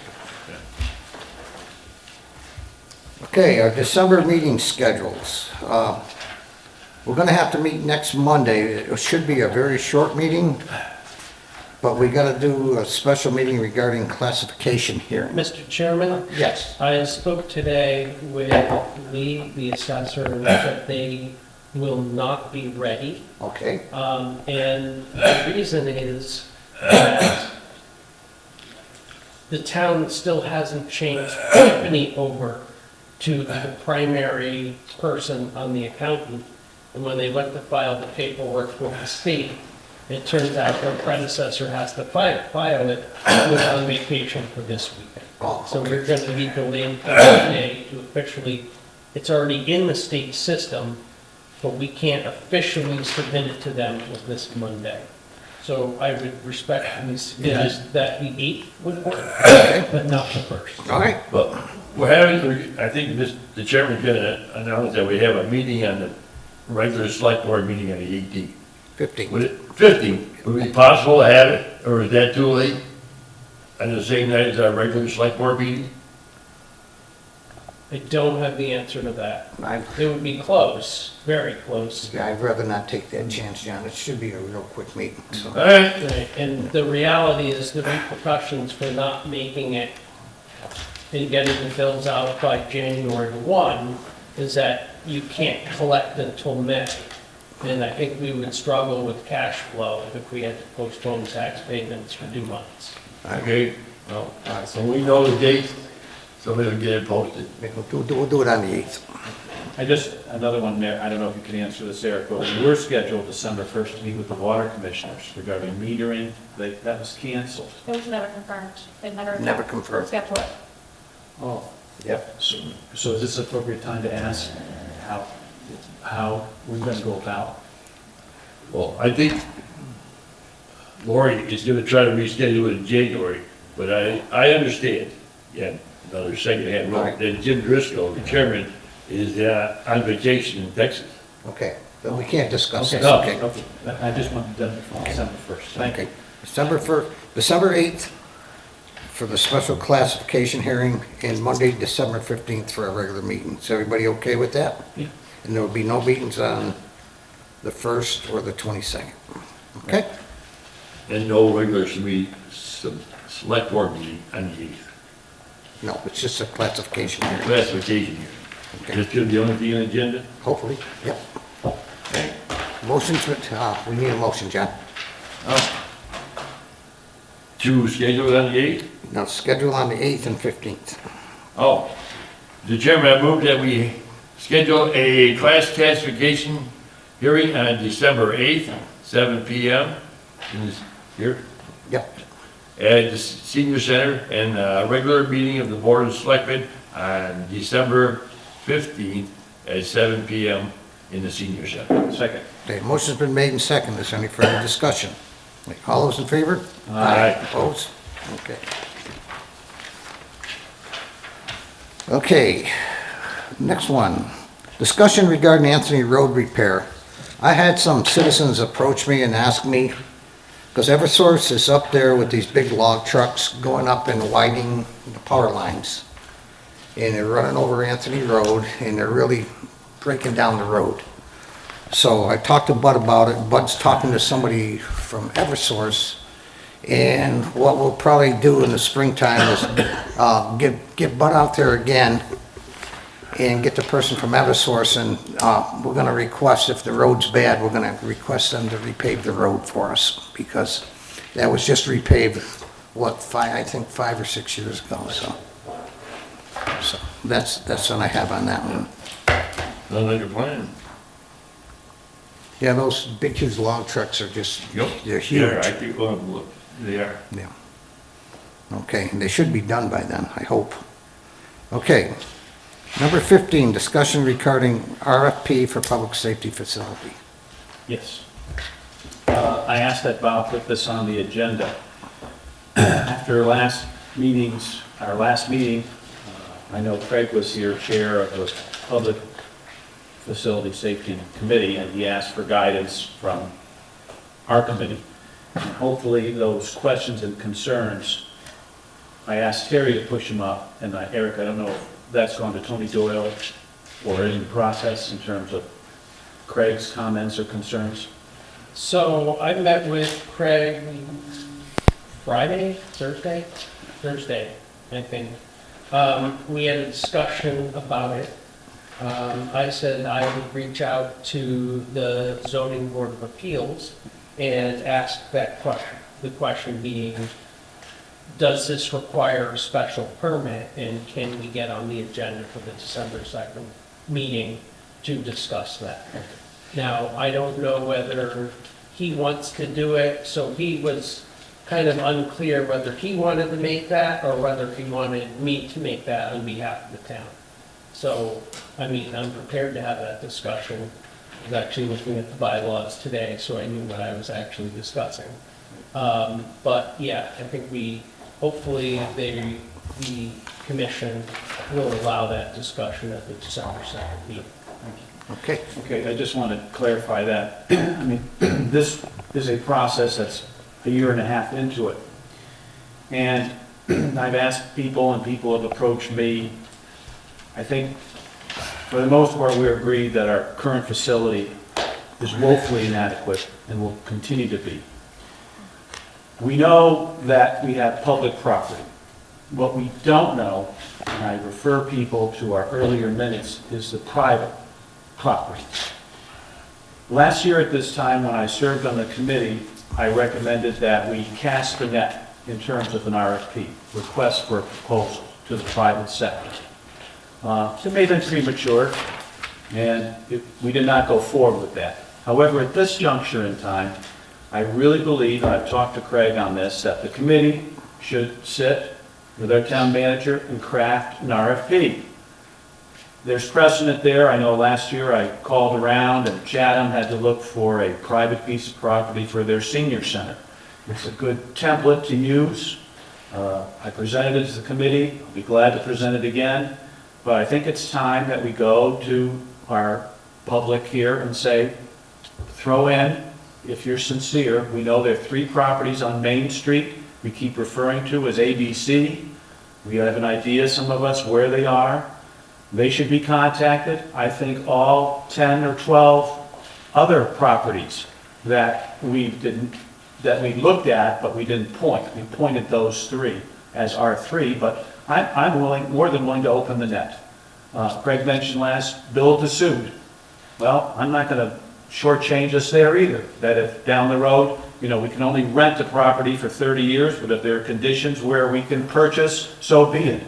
Okay, our December meeting schedules. We're gonna have to meet next Monday. It should be a very short meeting, but we gotta do a special meeting regarding classification hearing. Mr. Chairman, Yes. I spoke today with Lee, the assessor, that they will not be ready. Okay, And the reason is that the town still hasn't changed company over to the primary person on the accountant. And when they went to file the paperwork with the state, it turns out their predecessor has to file it with on vacation for this weekend. Oh, So we're going to be delayed today to officially, it's already in the state system, but we can't officially submit it to them with this Monday. So I would respectfully suggest that the 8th would work, but not the 1st. all right. But we're having, I think the chairman's gonna announce that we have a meeting on the regular select board meeting on the 18th. 15. Would it, 15, would it be possible to have it, or is that too late? On the same night as our regular select board meeting? I don't have the answer to that. I- It would be close, very close. Yeah, I'd rather not take that chance, John. It should be a real quick meeting, so. All right, Right, and the reality is the repercussions for not making it and getting the bills out by January 1 is that you can't collect until May. And I think we would struggle with cash flow if we had to postpone tax payments for 2 months. okay, well, so we know the date, somebody will get it posted. We'll do it on the 8th. I just, another one there, I don't know if you can answer this, Eric, but we were scheduled December 1st to meet with the water commissioners regarding metering. That was canceled. It was never confirmed. It never. Never confirmed. Scheduled it. Oh. Yep. So is this appropriate time to ask how we're going to go about? Well, I think Lori is gonna try to reschedule it in January, but I understand, yeah, another second-hand Right. look, that Jim Driscoll, the chairman, is on vacation in Texas. Okay, but we can't discuss this, No. okay? Okay, I just wanted to, December 1st. Thank you. Okay. December 1st, December 8th for the special classification hearing, and Monday, December 15th for our regular meeting. Is everybody okay with that? Yeah. And there will be no meetings on the 1st or the 22nd. Okay? And no regular select board meeting on the 8th. No, it's just a classification hearing, Classification here. Okay. That's gonna be the only thing on the agenda? hopefully, yep. Motions, we need a motion, John. To schedule it on the 8th? Now, schedule on the 8th and 15th. Oh, the chairman, I move that we schedule a class classification hearing on December 8th, 7 PM, in this, here, Yep, at the senior center, and a regular meeting of the board of selectmen on December 15th at 7 PM in the senior center. Second. okay, motion's been made and seconded. Is there any further discussion? All those in favor? Aye. Opposed? Okay. Okay, next one. Discussion regarding Anthony Road repair. I had some citizens approach me and ask me, because Eversource is up there with these big log trucks going up and widening the power lines. And they're running over Anthony Road, and they're really breaking down the road. So I talked to Bud about it. Bud's talking to somebody from Eversource. And what we'll probably do in the springtime is get Bud out there again and get the person from Eversource, and we're gonna request, if the road's bad, we're gonna request them to repave the road for us, because that was just repaved, I think 5 or 6 years ago, so. So that's what I have on that one. Sounds like a plan. Yeah, those big huge log trucks are just, Yep. they're Yeah, I huge. think we'll have to look. They are. Yeah. Okay, and they should be done by then, I hope. Okay. Number 15, discussion regarding RFP for public safety facility. Yes. I asked that Bob put this on the agenda. After our last meeting, I know Craig was here, chair of the Public Facility Safety Committee, and he asked for guidance from our committee. And hopefully those questions and concerns, I asked Terry to push them up, and Eric, I don't know if that's gone to Tony Doyle or in the process in terms of Craig's comments or concerns. So I met with Craig Thursday, I think. We had a discussion about it. I said I would reach out to the zoning board of appeals and ask that question. The question being, does this require a special permit, and can we get on the agenda for the December 2nd meeting to discuss that? Now, I don't know whether he wants to do it, so he was kind of unclear whether he wanted to make that or whether he wanted me to make that on behalf of the town. So, I mean, I'm prepared to have that discussion. I was actually looking at the bylaws today, so I knew what I was actually discussing. But yeah, I think hopefully the commission will allow that discussion at the December 2nd meeting. Okay. Okay, I just want to clarify that. I mean, this is a process that's a year and a half into it. And I've asked people, and people have approached me. I think, for the most part, we agree that our current facility is woefully inadequate and will continue to be. We know that we have public property. What we don't know, and I refer people to our earlier minutes, is the private property. Last year at this time, when I served on the committee, I recommended that we cast the net in terms of an RFP, request for a proposal, to the private sector. It may have been premature, and we did not go forward with that. However, at this juncture in time, I really believe, and I've talked to Craig on this, that the committee should sit with our town manager and craft an RFP. There's precedent there. I know last year I called around and Chatham had to look for a private piece of property for their senior center. It's a good template to use. I presented it to the committee. I'll be glad to present it again. But I think it's time that we go to our public here and say, throw in, if you're sincere, we know there are 3 properties on Main Street we keep referring to as ABC. We have an idea, some of us, where they are. They should be contacted. I think all 10 or 12 other properties that we looked at, but we didn't point. We pointed those 3 as our 3, but I'm more than willing to open the net. Craig mentioned last, build to suit. Well, I'm not going to shortchange us there either. That if down the road, we can only rent the property for 30 years, but if there are conditions where we can purchase, so be it.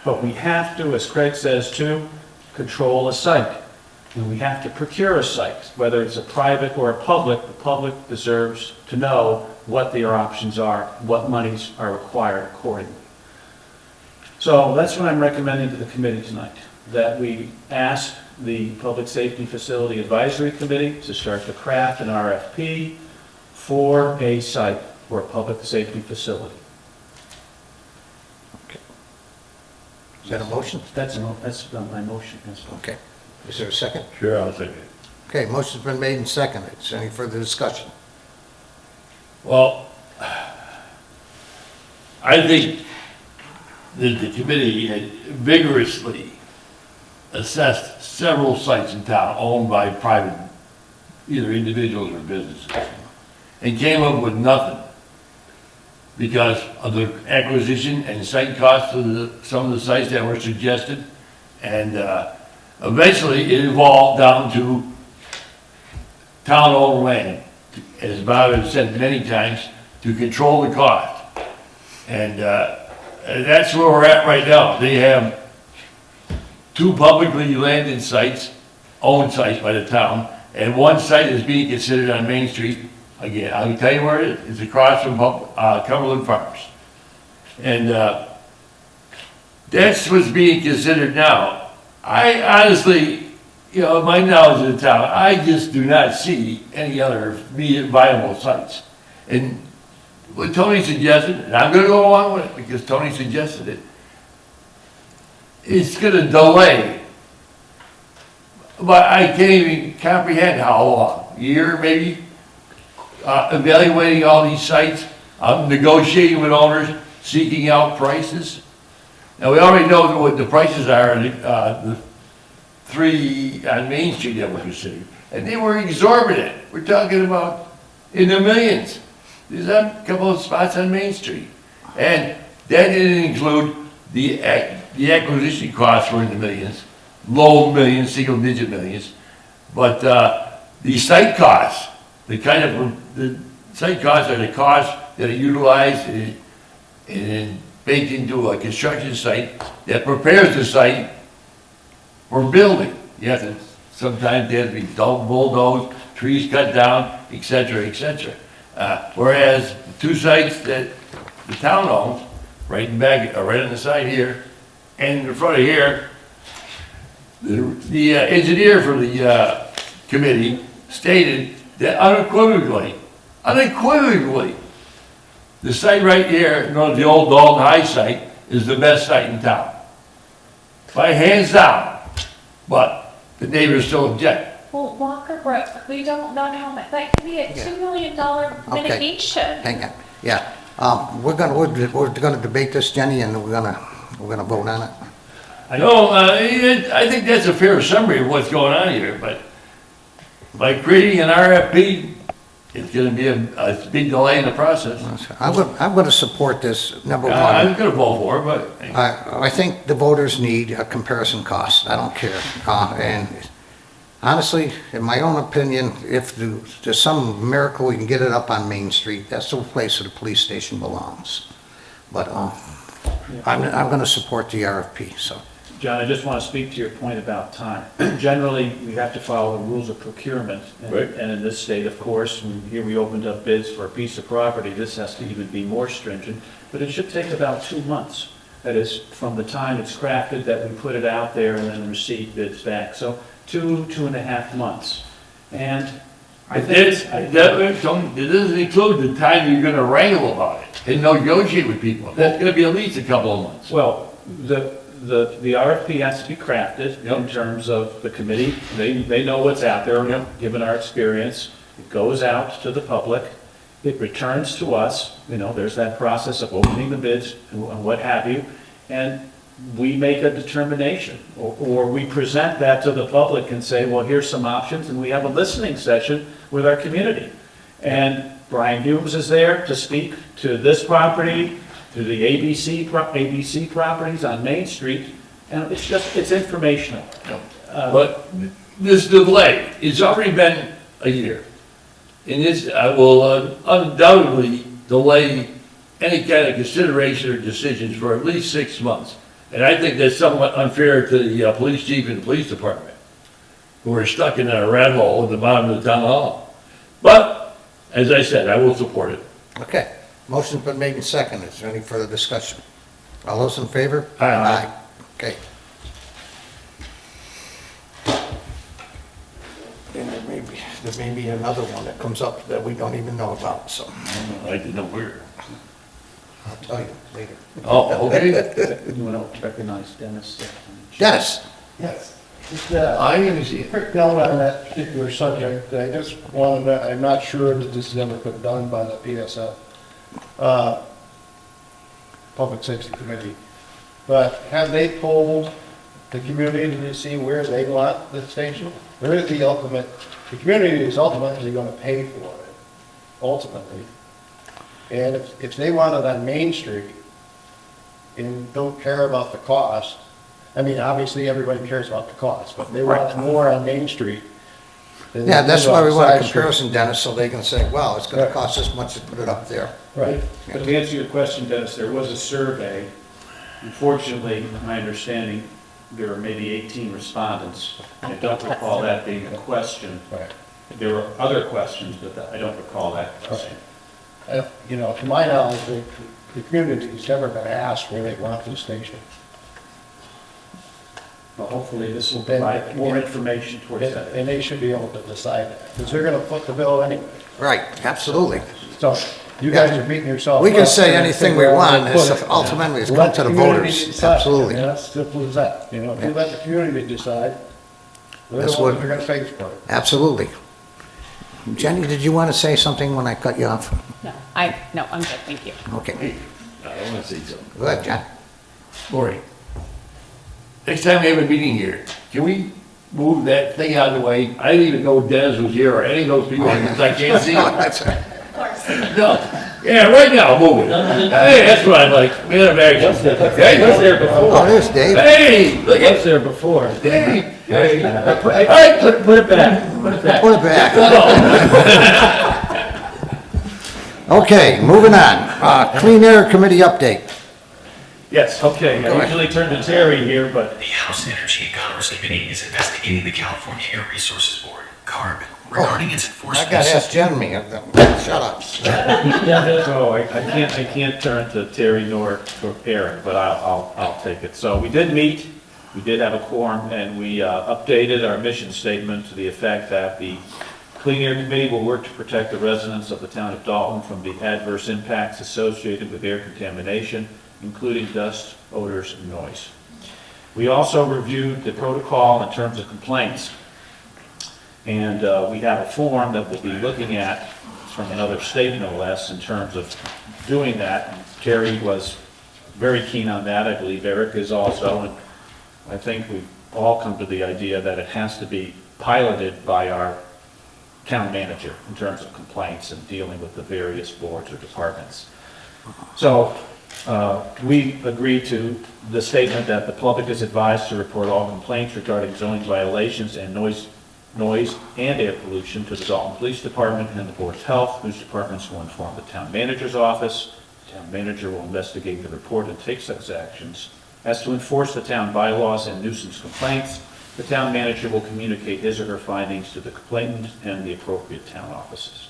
But we have to, as Craig says too, control a site. And we have to procure a site, whether it's a private or a public. The public deserves to know what their options are, what monies are required accordingly. So that's what I'm recommending to the committee tonight, that we ask the Public Safety Facility Advisory Committee to start to craft an RFP for a site for a public safety facility. Is that a motion? That's my motion. Okay. Is there a second? Sure, I'll second it. Okay, motion's been made and seconded. Is there any further discussion? Well, I think that the committee had vigorously assessed several sites in town owned by private, either individuals or businesses, and came up with nothing because of the acquisition and site costs of some of the sites that were suggested. And eventually it evolved down to town-owned land, as Bob has said many times, to control the cost. And that's where we're at right now. They have 2 publicly landed sites, owned sites by the town, and 1 site is being considered on Main Street. Again, I can tell you where it is. It's across from Cumberland Farms. And that's what's being considered now. I honestly, my knowledge of the town, I just do not see any other viable sites. And what Tony suggested, and I'm going to go along with it because Tony suggested it, it's going to delay. But I can't even comprehend how long. A year, maybe? Evaluating all these sites, negotiating with owners, seeking out prices. Now, we already know what the prices are in the 3 on Main Street that were considered. And they were exorbitant. We're talking about in the millions. There's a couple of spots on Main Street. And that didn't include the acquisition costs were in the millions. low millions, single digit millions. But the site costs, the site costs are the costs that are utilized and baked into a construction site that prepares the site for building. You have to, sometimes there has to be bulldozed, trees cut down, et cetera, et cetera. Whereas the two sites that the town owns, right in back, right on the side here, and in front of here, the engineer for the committee stated that unequivocally, the site right here, the old Dalton High site, is the best site in town. By hands down, but the neighbors still object. Well, Walker Brook, we don't know how much, that could be a $2 million mitigation. Hang on, yeah. We're gonna debate this, Jenny, and we're gonna vote on it. No, I think that's a fair summary of what's going on here, but by creating an RFP, it's gonna be a big delay in the process. I'm gonna support this, number one. I'm gonna vote for it, but I think the voters need a comparison cost, I don't care. And honestly, in my own opinion, if there's some miracle we can get it up on Main Street, that's the place where the police station belongs. But I'm gonna support the RFP, so. John, I just want to speak to your point about time. Generally, we have to follow the rules of procurement. Right. And in this state, of course, and here we opened up bids for a piece of property, this has to even be more stringent, but it should take about 2 months. That is, from the time it's crafted, that we put it out there, and then receive bids back. So 2.5 months. And I think... it doesn't include the time you're gonna wrangle about it and negotiate with people. That's gonna be at least a couple of months. Well, the RFP has to be crafted in terms of the committee. They know what's out there, given our experience. It goes out to the public. It returns to us. There's that process of opening the bids and what have you. And we make a determination, or we present that to the public and say, well, here's some options, and we have a listening session with our community. And Brian Humes is there to speak to this property, to the ABC properties on Main Street, and it's informational. But this delay, it's already been a year. And this will undoubtedly delay any kind of consideration or decisions for at least 6 months. And I think that's somewhat unfair to the police chief and the police department, who are stuck in a rat hole at the bottom of the town hall. But, as I said, I will support it. Okay, motion's been made and seconded. Is there any further discussion? All those in favor? Aye. Okay. And there may be another one that comes up that we don't even know about, so I didn't know where. I'll tell you later. Oh, okay. You want to recognize Dennis? Dennis? Yes. Just I didn't see it. quick note on that particular subject. I just wanted to, I'm not sure that this has ever been done by the PSF, Public Safety Committee, but have they told the community to see where they want the station? Where is the community is ultimately going to pay for it, ultimately. And if they want it on Main Street and don't care about the cost, I mean, obviously everybody cares about the cost, but they want more on Main Street. than Yeah, they that's do why on we want a side streets. comparison, Dennis, so they can say, well, it's gonna cost this much to put it up there. Right. But to answer your question, Dennis, there was a survey. Unfortunately, my understanding, there were maybe 18 respondents. I don't recall that being a question. Right. There were other questions, but I don't recall that question. To my knowledge, the community's never been asked where they want the station. Well, hopefully this will provide more information towards that. And they should be able to decide that, because they're gonna foot the bill anyway. Right, absolutely. So, you guys are beating yourself up. We can say and anything we figure out want, where to it's put it. ultimately, it's Let come to the community voters, decide. absolutely. I mean, that's simple as that, if you let the community decide, they're That's the ones what- that are gonna pay for it. Absolutely. Jenny, did you want to say something when I cut you off? No, I'm good, thank you. Okay, I want to say something. go ahead, John. Lori, next time we have a meeting here, can we move that thing out of the way? I didn't even know Dennis was here or any of those people, because I can't see them. That's right. Of course. No, Yeah, right now, move it. Hey, that's what I like. We had a very good. Hey, was there before. Oh, there's Dave. Hey, look at. Was there before. Hey, hey. All right, put it back. Put it back. Put it back. Okay, moving on. Clean Air Committee update. Yes, okay, I usually turn to Terry here, but The House Energy and Commerce Committee is investigating the California Air Resources Board, CARB, regarding its I enforcement. gotta ask Jeremy. Shut up. so I can't turn to Terry nor Eric, but I'll take it. So we did meet, we did have a quorum, and we updated our mission statement to the effect that the Clean Air Committee will work to protect the residents of the town of Dalton from the adverse impacts associated with air contamination, including dust, odors, and noise. We also reviewed the protocol in terms of complaints. And we have a form that we'll be looking at from another state, no less, in terms of doing that. And Terry was very keen on that. I believe Eric is also. And I think we've all come to the idea that it has to be piloted by our town manager in terms of complaints and dealing with the various boards or departments. So we agreed to the statement that the public is advised to report all complaints regarding zoning violations and noise and air pollution to the Dalton Police Department and the Board of Health, whose departments will inform the town manager's office. The town manager will investigate the report and take such actions as to enforce the town bylaws and nuisance complaints. The town manager will communicate his or her findings to the complainant and the appropriate town offices.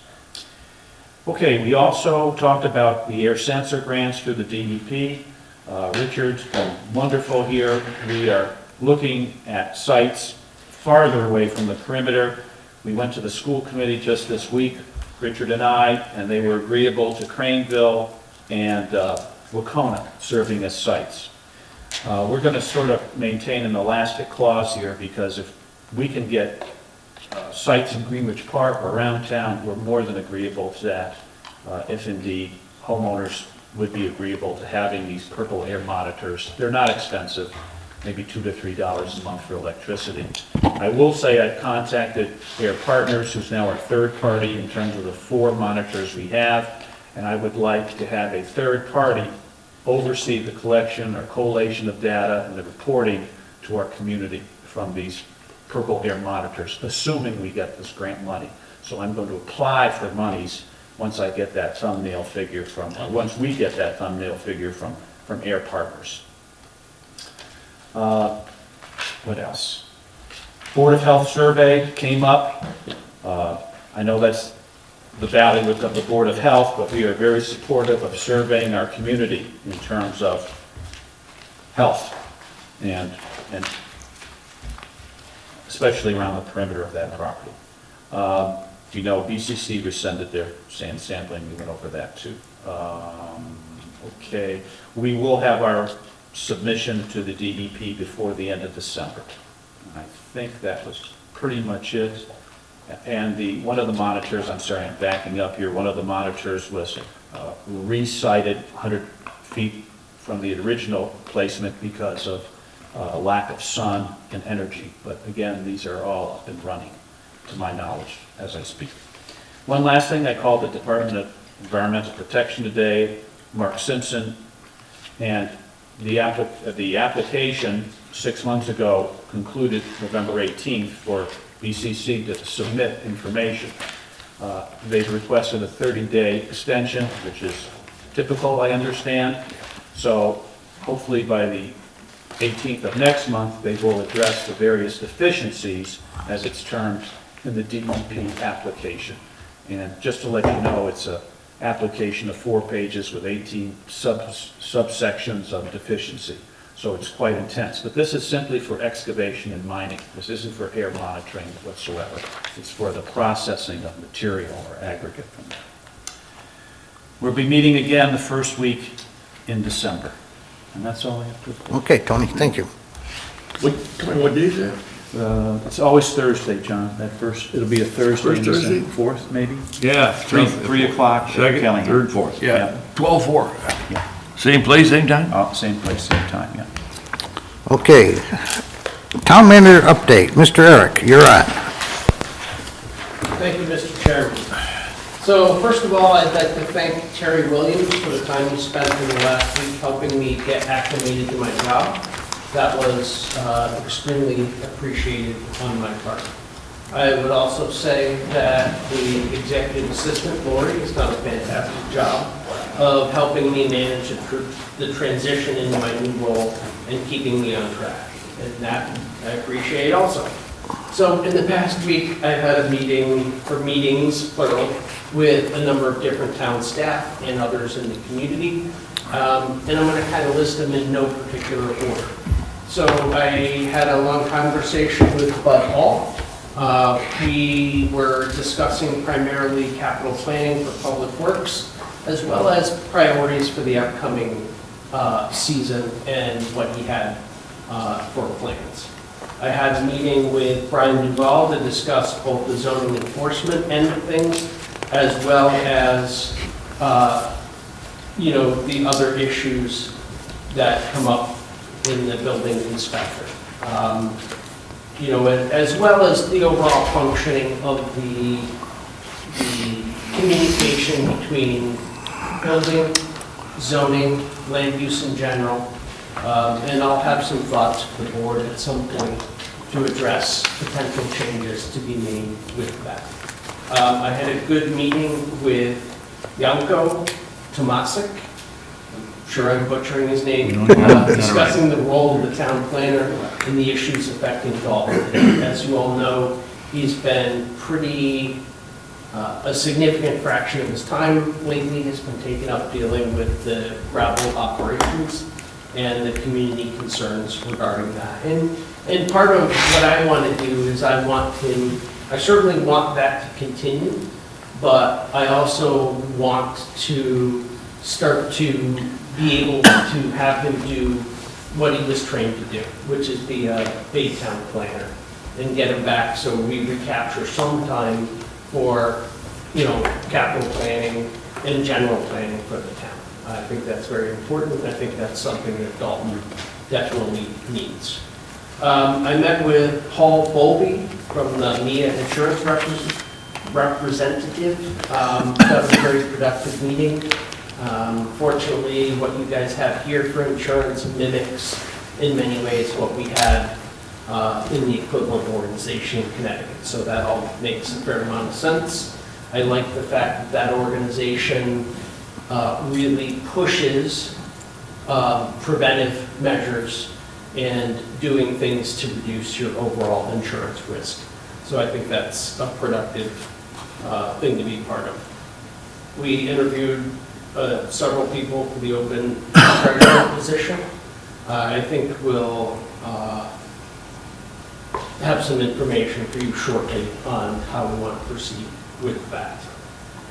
Okay, we also talked about the air sensor grants through the DEP. Richard's been wonderful here. We are looking at sites farther away from the perimeter. We went to the school committee just this week, Richard and I, and they were agreeable to Craneville and Wacona serving as sites. We're going to sort of maintain an elastic clause here because if we can get sites in Greenwich Park or around town, we're more than agreeable to that if indeed homeowners would be agreeable to having these purple air monitors. They're not expensive, maybe $2 to $3 a month for electricity. I will say I've contacted Air Partners, who's now our third party in terms of the 4 monitors we have, and I would like to have a third party oversee the collection or collation of data and the reporting to our community from these purple air monitors, assuming we get this grant money. So I'm going to apply for monies once I get that thumbnail figure from, once we get that thumbnail figure from Air Partners. What else? Board of Health survey came up. I know that's the bailiwick of the Board of Health, but we are very supportive of surveying our community in terms of health and especially around the perimeter of that property. You know, BCC rescinded their sand sampling. We went over that too. Okay, we will have our submission to the DEP before the end of December. I think that was pretty much it. And one of the monitors, I'm sorry, I'm backing up here, one of the monitors was re-sited 100 feet from the original placement because of a lack of sun and energy. But again, these are all up and running, to my knowledge, as I speak. One last thing, I called the Department of Environmental Protection today, Mark Simpson, and the application 6 months ago concluded November 18th for BCC to submit information. They've requested a 30-day extension, which is typical, I understand. So hopefully by the 18th of next month, they will address the various deficiencies as it's termed in the DEP application. And just to let you know, it's an application of 4 pages with 18 subsections of deficiency. So it's quite intense. But this is simply for excavation and mining. This isn't for air monitoring whatsoever. It's for the processing of material or aggregate from there. We'll be meeting again the first week in December. And that's all I have to report. Okay, Tony, thank you. What day is that? It's always Thursday, John, that first, it'll be a Thursday in Thursday? December, 4th maybe? Yeah. 3 o'clock. Second, Kellingham. third, fourth, yeah. 12/4. Yeah. Same place, same time? Same place, same time, yeah. Okay. Town manager update. Mr. Eric, you're on. Thank you, Mr. Chairman. So first of all, I'd like to thank Terry Williams for the time he spent in the last week helping me get acclimated to my job. That was extremely appreciated on my part. I would also say that the executive assistant, Lori, has done a fantastic job of helping me manage the transition into my new role and keeping me on track. And that I appreciate also. So in the past week, I've had a meeting, or meetings, plural, with a number of different town staff and others in the community. And I'm going to kind of list them in no particular order. So I had a long conversation with Bud Hall. We were discussing primarily capital planning for public works, as well as priorities for the upcoming season and what he had for plans. I had a meeting with Brian Duval to discuss both the zoning enforcement end of things, as well as, the other issues that come up in the building inspector. As well as the overall functioning of the communication between building, zoning, land use in general, and I'll have some thoughts for the board at some point to address potential changes to be made with that. I had a good meeting with Janko Tomasic, I'm sure I'm butchering his name, discussing the role of the town planner in the issues affecting Dalton. As you all know, he's been a significant fraction of his time lately has been taken up dealing with the gravel operations and the community concerns regarding that. And part of what I want to do is I certainly want that to continue, but I also want to start to be able to have him do what he was trained to do, which is be a big town planner and get him back so we recapture some time for, capital planning and general planning for the town. I think that's very important. I think that's something that Dalton definitely needs. I met with Paul Bowlby from the MIA Insurance representative. That was a very productive meeting. Fortunately, what you guys have here for insurance mimics in many ways what we had in the equivalent organization in Connecticut. So that all makes a fair amount of sense. I like the fact that organization really pushes preventive measures and doing things to reduce your overall insurance risk. So I think that's a productive thing to be part of. We interviewed several people for the open treasurer position. I think we'll have some information for you shortly on how we want to proceed with that.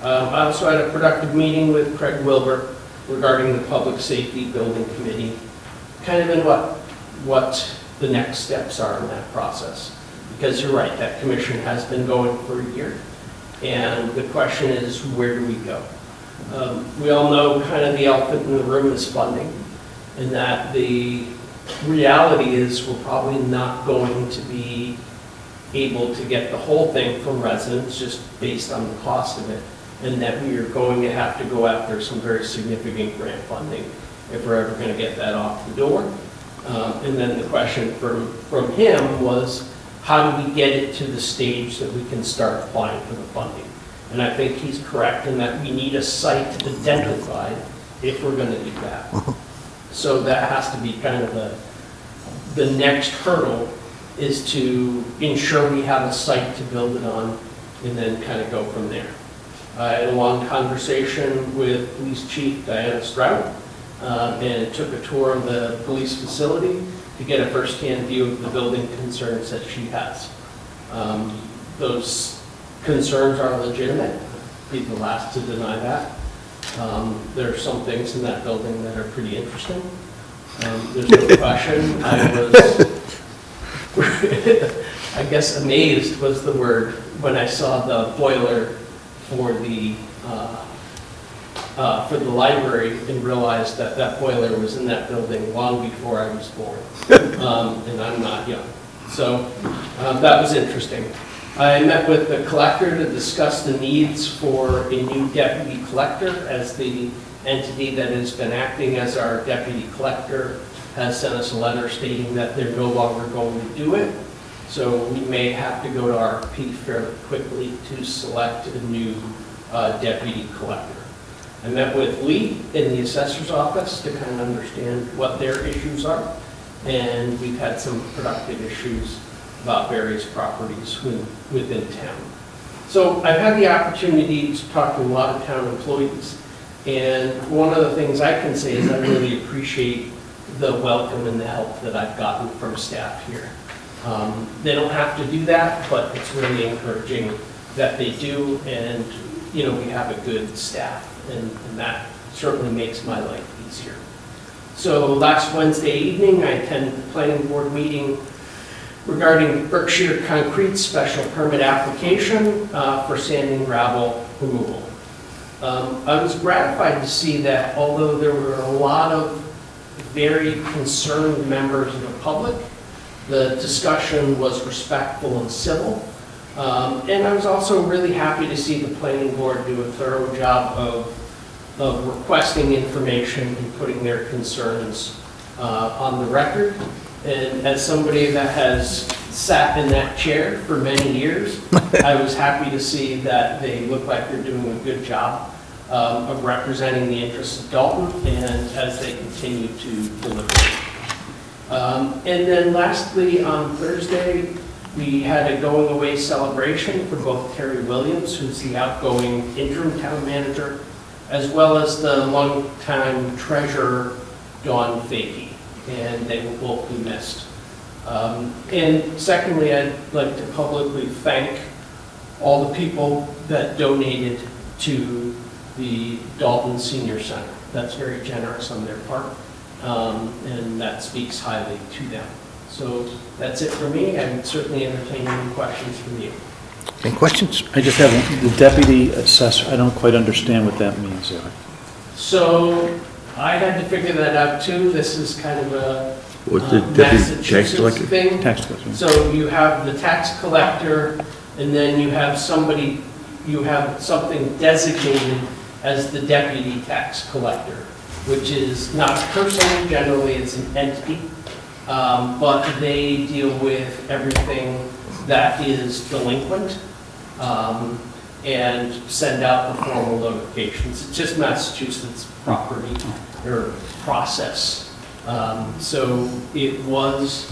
I also had a productive meeting with Craig Wilbur regarding the Public Safety Building Committee, kind of in what the next steps are in that process. Because you're right, that commission has been going for a year, and the question is, where do we go? We all know kind of the elephant in the room is funding, and that the reality is we're probably not going to be able to get the whole thing from residents just based on the cost of it, and that we are going to have to go after some very significant grant funding if we're ever going to get that off the door. And then the question from him was, how do we get it to the stage that we can start applying for the funding? And I think he's correct in that we need a site identified if we're going to do that. So that has to be kind of the next hurdle, is to ensure we have a site to build it on and then kind of go from there. I had a long conversation with Police Chief Diana Stroud and took a tour of the police facility to get a first-hand view of the building concerns that she has. Those concerns are legitimate. Be the last to deny that. There are some things in that building that are pretty interesting. There's no question. I was, I guess amazed was the word, when I saw the boiler for the library and realized that that boiler was in that building long before I was born. And I'm not young. So that was interesting. I met with the collector to discuss the needs for a new deputy collector, as the entity that has been acting as our deputy collector has sent us a letter stating that they're no longer going to do it. So we may have to go to RFP fairly quickly to select a new deputy collector. I met with Lee in the assessor's office to kind of understand what their issues are, and we've had some productive issues about various properties within town. So I've had the opportunity to talk to a lot of town employees, and one of the things I can say is I really appreciate the welcome and the help that I've gotten from staff here. They don't have to do that, but it's really encouraging that they do, and we have a good staff, and that certainly makes my life easier. So last Wednesday evening, I attended the planning board meeting regarding Berkshire Concrete special permit application for sand and gravel removal. I was gratified to see that although there were a lot of very concerned members of the public, the discussion was respectful and civil. And I was also really happy to see the planning board do a thorough job of requesting information and putting their concerns on the record. And as somebody that has sat in that chair for many years, I was happy to see that they look like they're doing a good job of representing the interests of Dalton, and as they continue to deliver. And then lastly, on Thursday, we had a going away celebration for both Terry Williams, who's the outgoing interim town manager, as well as the longtime treasurer, Dawn Fakey, and they will both be missed. And secondly, I'd like to publicly thank all the people that donated to the Dalton Senior Center. That's very generous on their part, and that speaks highly to them. So that's it for me. I would certainly entertain any questions from you. Any questions? I just have the deputy assessor. I don't quite understand what that means, Eric. So I had to figure that out too. This is kind of a What's the deputy tax collector? thing. Tax collector. So you have the tax collector, and then you have something designated as the deputy tax collector, which is not a person, generally it's an entity, but they deal with everything that is delinquent and send out the formal notifications. It's just Massachusetts property or process. So it was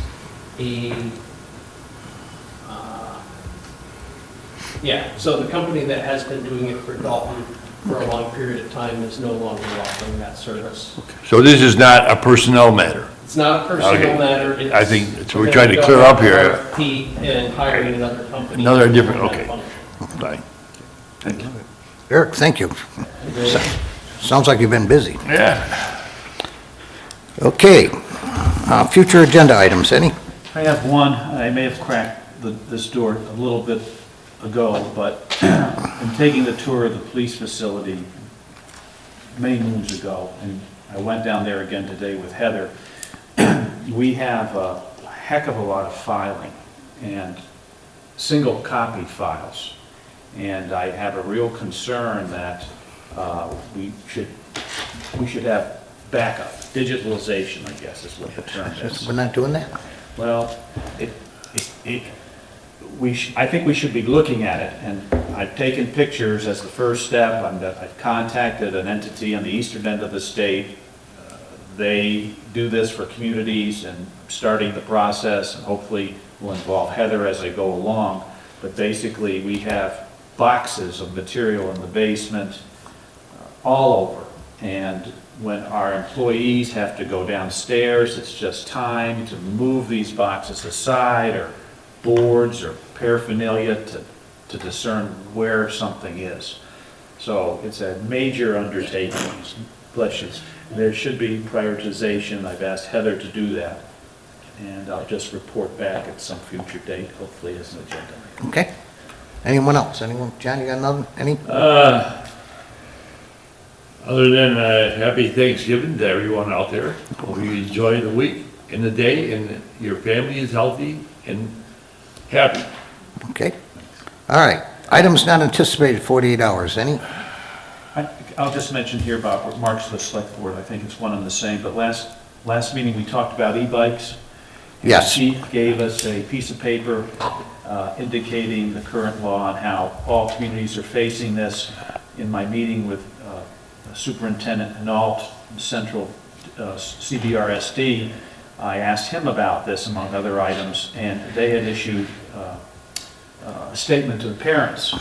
so the company that has been doing it for Dalton for a long period of time is no longer offering that service. So this is not a personnel matter? It's not a personnel matter. It's- I think that's what we're trying to clear up here. RFP and hiring another company. Another different, okay. Fine. Eric, thank you. Sounds like you've been busy. Yeah. Okay, future agenda items, any? I have one. I may have cracked this door a little bit ago, but I'm taking the tour of the police facility many moons ago, and I went down there again today with Heather. We have a heck of a lot of filing and single copy files, and I have a real concern that we should have backup, digitalization, I guess is what the term is. We're not doing that? Well, I think we should be looking at it, and I've taken pictures as the first step. I've contacted an entity on the eastern end of the state. They do this for communities and starting the process, and hopefully will involve Heather as I go along. But basically, we have boxes of material in the basement all over, and when our employees have to go downstairs, it's just time to move these boxes aside, or boards or paraphernalia to discern where something is. So it's a major undertaking. Bless you. There should be prioritization. I've asked Heather to do that, and I'll just report back at some future date, hopefully as an agenda. Okay. Anyone else? Anyone? John, you got another? Any? Other than happy Thanksgiving to everyone out there. Hope you enjoy the week and the day, and your family is healthy and happy. Okay. All right, items not anticipated 48 hours, any? I'll just mention here about what marks the select board, I think it's one and the same, but last meeting we talked about e-bikes. And Yes. The chief gave us a piece of paper indicating the current law and how all communities are facing this. In my meeting with Superintendent Nault, Central CBRSD, I asked him about this, among other items, and they had issued a statement to the parents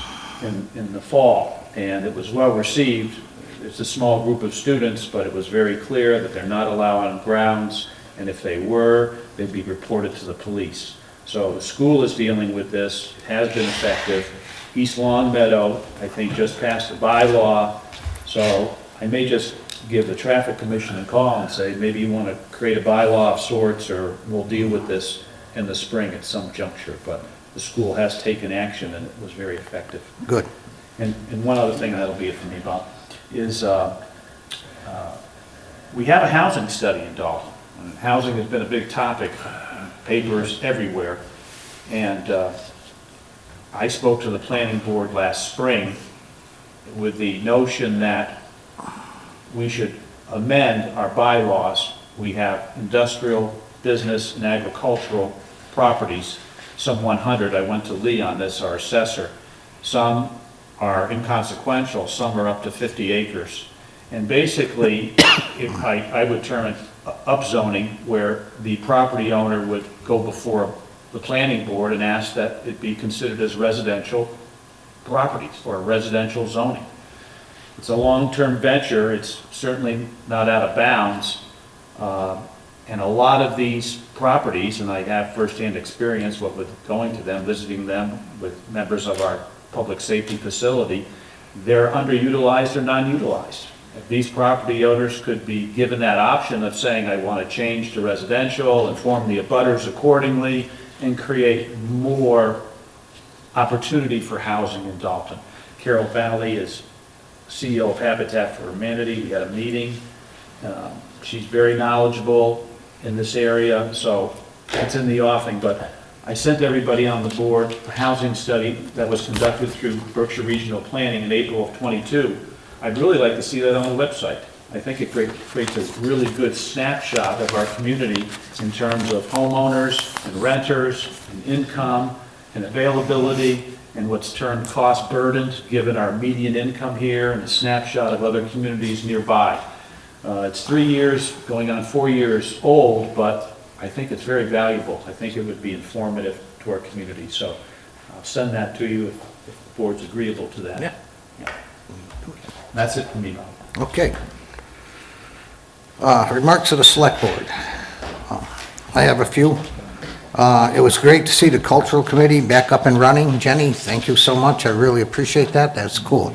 in the fall, and it was well received. It's a small group of students, but it was very clear that they're not allowed on grounds, and if they were, they'd be reported to the police. So the school is dealing with this, it has been effective. East Long Meadow, I think, just passed a bylaw, so I may just give the traffic commission a call and say, maybe you want to create a bylaw of sorts, or we'll deal with this in the spring at some juncture, but the school has taken action and it was very effective. Good. And one other thing that'll be it for me, Bob, is we have a housing study in Dalton. And housing has been a big topic, papers everywhere. And I spoke to the planning board last spring with the notion that we should amend our bylaws. We have industrial, business, and agricultural properties, some 100. I went to Lee on this, our assessor. Some are inconsequential, some are up to 50 acres. And basically, I would term it upzoning, where the property owner would go before the planning board and ask that it be considered as residential properties or residential zoning. It's a long-term venture. It's certainly not out of bounds. And a lot of these properties, and I have firsthand experience with going to them, visiting them with members of our public safety facility, they're underutilized or non-utilized. If these property owners could be given that option of saying, I want to change to residential, inform the abutters accordingly, and create more opportunity for housing in Dalton. Carol Valley is CEO of Habitat for Humanity. We had a meeting. She's very knowledgeable in this area, so it's in the offing. But I sent everybody on the board a housing study that was conducted through Berkshire Regional Planning in April of '22. I'd really like to see that on the website. I think it creates a really good snapshot of our community in terms of homeowners and renters and income and availability and what's termed cost burdened, given our median income here, and a snapshot of other communities nearby. It's 3 years, going on 4 years old, but I think it's very valuable. I think it would be informative to our community. So I'll send that to you if the board's agreeable to that. Yeah. That's it for me, Bob. Okay. Remarks of the select board. I have a few. It was great to see the cultural committee back up and running. Jenny, thank you so much. I really appreciate that. That's cool.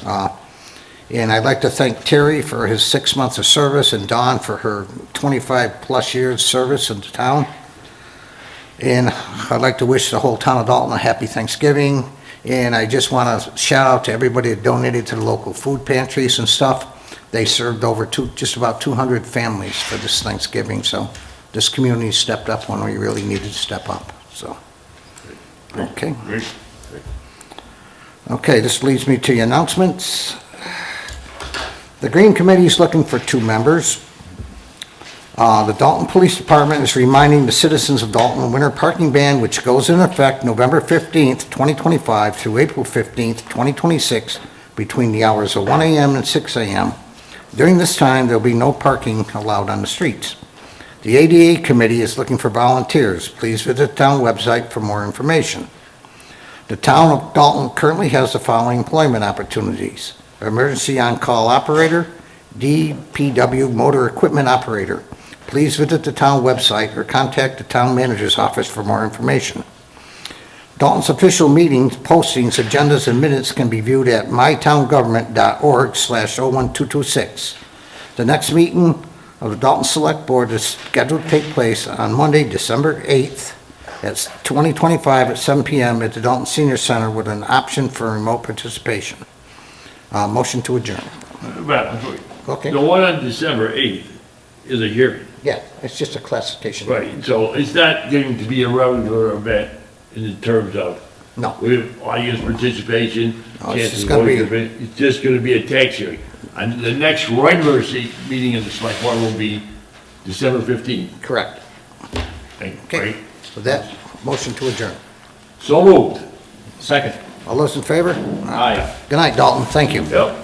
And I'd like to thank Terry for his 6 months of service and Dawn for her 25-plus years service in the town. And I'd like to wish the whole town of Dalton a happy Thanksgiving. And I just want to shout out to everybody that donated to the local food pantries and stuff. They served over just about 200 families for this Thanksgiving. So this community stepped up when we really needed to step up. So, okay. Okay, this leads me to your announcements. The Green Committee is looking for 2 members. The Dalton Police Department is reminding the citizens of Dalton winter parking ban, which goes in effect November 15th, 2025 through April 15th, 2026, between the hours of 1 a.m. and 6 a.m. During this time, there will be no parking allowed on the streets. The ADA Committee is looking for volunteers. Please visit the town website for more information. The town of Dalton currently has the following employment opportunities: emergency on-call operator, DPW motor equipment operator. Please visit the town website or contact the town manager's office for more information. Dalton's official meetings, postings, agendas, and minutes can be viewed at mytowngovernment.org/01226. The next meeting of the Dalton Select Board is scheduled to take place on Monday, December 8th at 2025 at 7 p.m. at the Dalton Senior Center with an option for remote participation. Motion to adjourn. Okay. The one on December 8th is a hearing. Yeah, it's just a classification. Right, so it's not going to be a regular event in terms of No. With audience participation, No, it's chances just of gonna be- voting, it's just gonna be a tax hearing. And the next regular meeting of the select board will be December 15th. Correct. Thank Okay. Great. With that, motion to adjourn. So moved. Second. All those in favor? Aye. Good night, Dalton. Thank you. Yep.